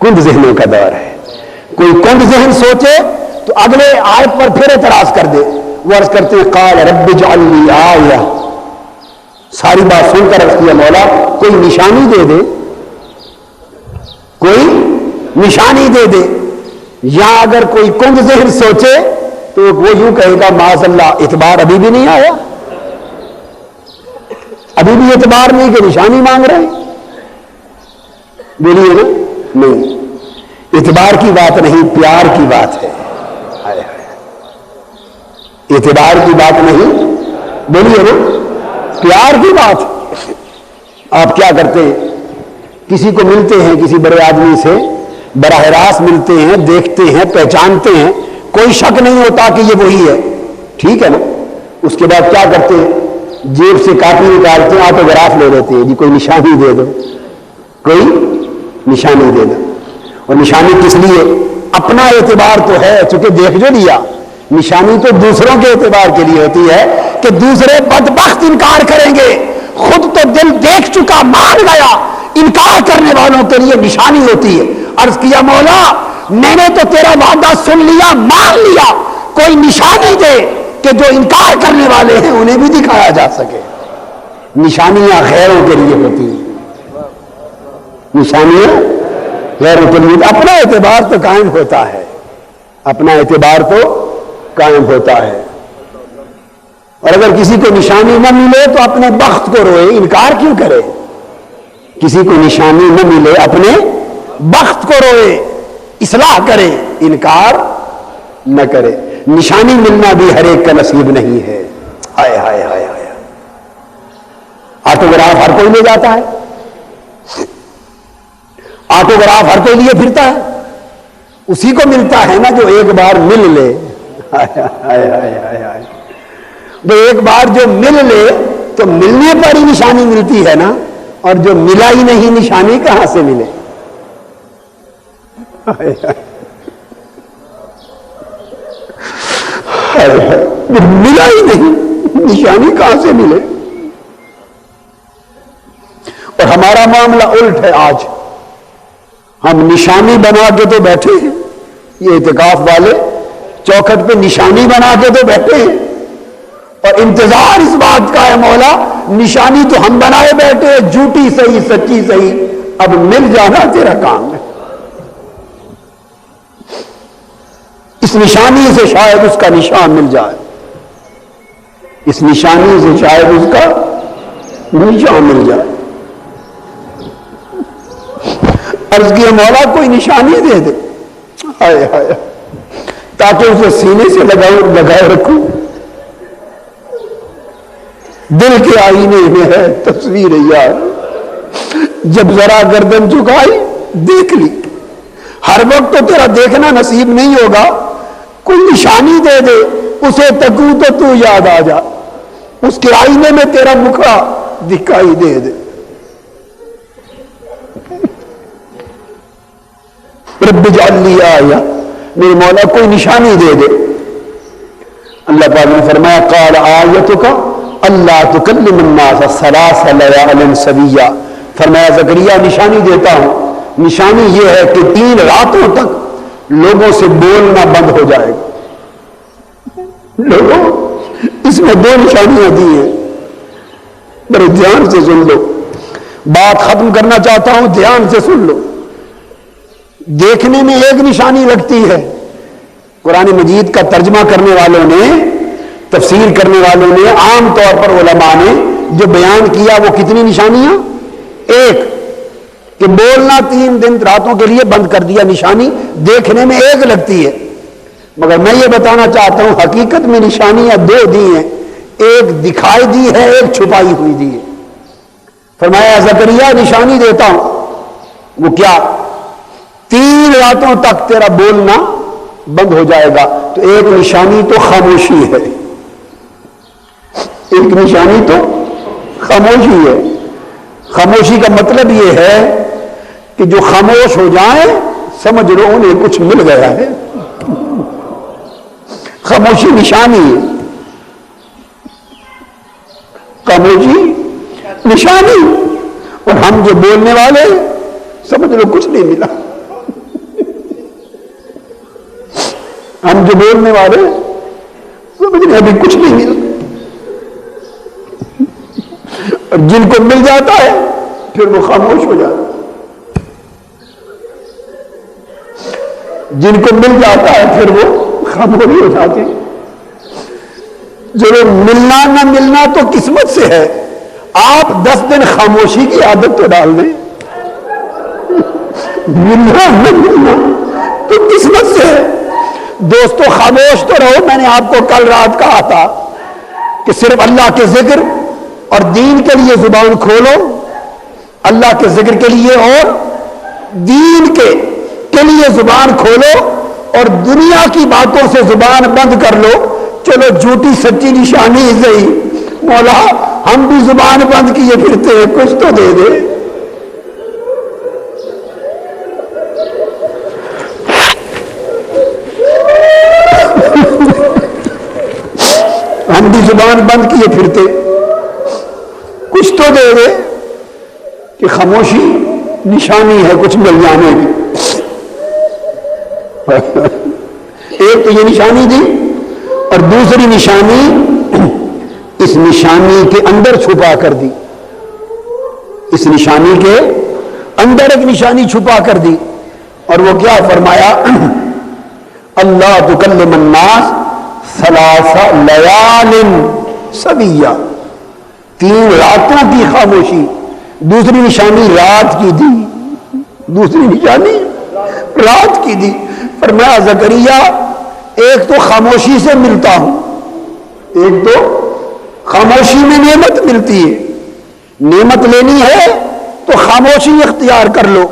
کند ذہنوں کا دور ہے. کوئی کند ذہن سوچے تو اگلے آیت پر پھر اعتراض کر دے. وہ عرض کرتے ہیں قال رب اجعل لی آیہ, ساری بات سن کر عرض کیا مولا کوئی نشانی دے دے, کوئی نشانی دے دے. یا اگر کوئی کند ذہن سوچے تو وہ یوں کہے گا معاذ اللہ اعتبار ابھی بھی نہیں آیا, ابھی بھی اعتبار نہیں کہ نشانی مانگ رہے ہیں. بولیے نا, نہیں, اعتبار کی بات نہیں, پیار کی بات ہے. اعتبار کی بات نہیں, بولیے نا, پیار کی بات. آپ کیا کرتے ہیں, کسی کو ملتے ہیں, کسی بڑے آدمی سے براہ راست ملتے ہیں, دیکھتے ہیں, پہچانتے ہیں, کوئی شک نہیں ہوتا کہ یہ وہی ہے, ٹھیک ہے نا. اس کے بعد کیا کرتے ہیں, جیب سے کاپی نکالتے ہیں, آٹوگراف لے لیتے ہیں, جی کوئی نشانی دے دو, کوئی نشانی دے دو. اور نشانی کس لیے؟ اپنا اعتبار تو ہے, چونکہ دیکھ جو لیا. نشانی تو دوسروں کے اعتبار کے لیے ہوتی ہے کہ دوسرے بدبخت انکار کریں گے, خود تو دل دیکھ چکا, مان گیا, انکار کرنے والوں کے لیے نشانی ہوتی ہے. عرض کیا مولا میں نے تو تیرا وعدہ سن لیا, مان لیا, کوئی نشانی دے کہ جو انکار کرنے والے ہیں انہیں بھی دکھایا جا سکے. نشانیاں غیروں کے لیے ہوتی ہیں, نشانیاں غیروں کے لیے. اپنا اعتبار تو قائم ہوتا ہے, اپنا اعتبار تو قائم ہوتا ہے. اور اگر کسی کو نشانی نہ ملے تو اپنے بخت کو روئے, انکار کیوں کرے؟ کسی کو نشانی نہ ملے اپنے بخت کو روئے, اصلاح کرے, انکار نہ کرے. نشانی ملنا بھی ہر ایک کا نصیب نہیں ہے. ہائے ہائے ہائے ہائے. آٹوگراف ہر کوئی لے جاتا ہے, آٹوگراف ہر کوئی لیے پھرتا ہے, اسی کو ملتا ہے نا جو ایک بار مل لے. ہائے ہائے ہائے ہائے. تو ایک بار جو مل لے تو ملنے پر ہی نشانی ملتی ہے نا, اور جو ملا ہی نہیں نشانی کہاں سے ملے؟ ملا ہی نہیں نشانی کہاں سے ملے؟ اور ہمارا معاملہ الٹ ہے. آج ہم نشانی بنا کے تو بیٹھے ہیں, یہ اعتکاف والے چوکھٹ پہ نشانی بنا کے تو بیٹھے ہیں, اور انتظار اس بات کا ہے مولا نشانی تو ہم بنائے بیٹھے, جھوٹی صحیح سچی صحیح, اب مل جانا تیرا کام ہے. اس نشانی سے شاید اس کا نشان مل جائے, اس نشانی سے شاید اس کا نشان مل جائے. عرض کیا مولا کوئی نشانی دے دے, ہائے ہائے, تاکہ اسے سینے سے لگائے رکھوں. دل کے آئینے میں ہے تصویر یار, جب ذرا گردن جھکائی دیکھ لی, ہر وقت تو تیرا دیکھنا نصیب نہیں ہوگا، کوئی نشانی دے دے، اسے تکوں تو تو یاد آ جا، اس کے آئینے میں تیرا مکھڑا دکھائی دے دے۔ رب اجعل لی آیہ، میرے مولا کوئی نشانی دے دے۔ اللہ پاک نے فرمایا قال آیتک اللہ تکلم الناس ثلاث لیال سویا، فرمایا زکریا نشانی دیتا ہوں، نشانی یہ ہے کہ 3 راتوں تک لوگوں سے بولنا بند ہو جائے گا۔ لوگوں، اس میں 2 نشانیاں دی ہیں، بڑے دھیان سے سن لو، بات ختم کرنا چاہتا ہوں، دھیان سے سن لو۔ دیکھنے میں ایک نشانی لگتی ہے، قرآن مجید کا ترجمہ کرنے والوں نے، تفسیر کرنے والوں نے، عام طور پر علماء نے جو بیان کیا وہ کتنی نشانیاں؟ ایک، کہ بولنا 3 دن راتوں کے لیے بند کر دیا، نشانی دیکھنے میں ایک لگتی ہے، مگر میں یہ بتانا چاہتا ہوں حقیقت میں نشانیاں 2 دی ہیں، ایک دکھائی دی ہے، ایک چھپائی ہوئی دی ہے۔ فرمایا زکریا نشانی دیتا ہوں، وہ کیا؟ 3 راتوں تک تیرا بولنا بند ہو جائے گا۔ تو ایک نشانی تو خاموشی ہے، ایک نشانی تو خاموشی ہے۔ خاموشی کا مطلب یہ ہے کہ جو خاموش ہو جائیں سمجھ لو انہیں کچھ مل گیا ہے، خاموشی نشانی ہے، خاموشی نشانی، اور ہم جو بولنے والے سمجھ لو کچھ نہیں ملا، ہم جو بولنے والے سمجھ لو ابھی کچھ نہیں ملا، اور جن کو مل جاتا ہے پھر وہ خاموش ہو جاتا ہے، جن کو مل جاتا ہے پھر وہ خاموش ہو جاتے ہیں۔ چلو ملنا نہ ملنا تو قسمت سے ہے، آپ 10 دن خاموشی کی عادت تو ڈال دیں، ملنا نہ ملنا تو قسمت سے ہے۔ دوستو خاموش تو رہو، میں نے آپ کو کل رات کہا تھا کہ صرف اللہ کے ذکر اور دین کے لیے زبان کھولو، اللہ کے ذکر کے لیے اور دین کے لیے زبان کھولو، اور دنیا کی باتوں سے زبان بند کر لو۔ چلو جھوٹی سچی نشانی صحیح، مولا ہم بھی زبان بند کیے پھرتے ہیں، کچھ تو دے دے۔ ہم بھی زبان بند کیے پھرتے، کچھ تو دے دے، کہ خاموشی نشانی ہے کچھ مل جانے کی۔ ایک تو یہ نشانی دی، اور دوسری نشانی اس نشانی کے اندر چھپا کر دی، اس نشانی کے اندر ایک نشانی چھپا کر دی، اور وہ کیا فرمایا؟ اللہ تکلم الناس 3 لیال سویا، 3 راتوں کی خاموشی۔ دوسری نشانی رات کی دی، دوسری نشانی رات کی دی۔ فرمایا زکریا ایک تو خاموشی سے ملتا ہوں، ایک تو خاموشی میں نعمت ملتی ہے، نعمت لینی ہے تو خاموشی اختیار کر لو،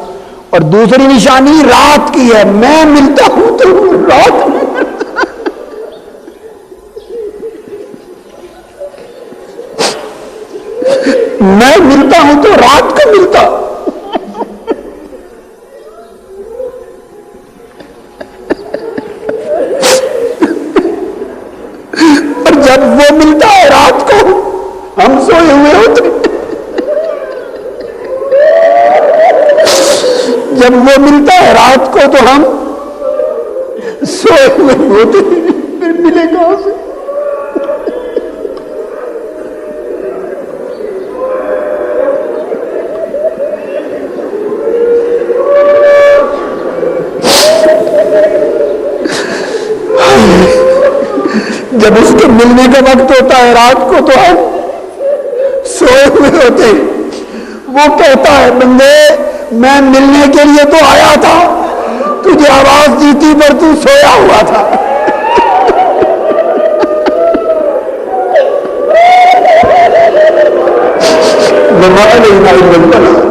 اور دوسری نشانی رات کی ہے، میں ملتا ہوں تو رات میں میں ملتا ہوں تو رات کو ملتا۔ اور جب وہ ملتا ہے رات کو ہم سوئے ہوئے ہوتے، جب وہ ملتا ہے رات کو تو ہم سوئے ہوئے ہوتے، پھر ملے کہاں سے؟ جب اس کے ملنے کا وقت ہوتا ہے رات کو تو ہم سوئے ہوئے ہوتے، وہ کہتا ہے بندے میں ملنے کے لیے تو آیا تھا، تجھے آواز دی تھی پر تو سویا ہوا تھا۔ وما علينا إلا البلاغ۔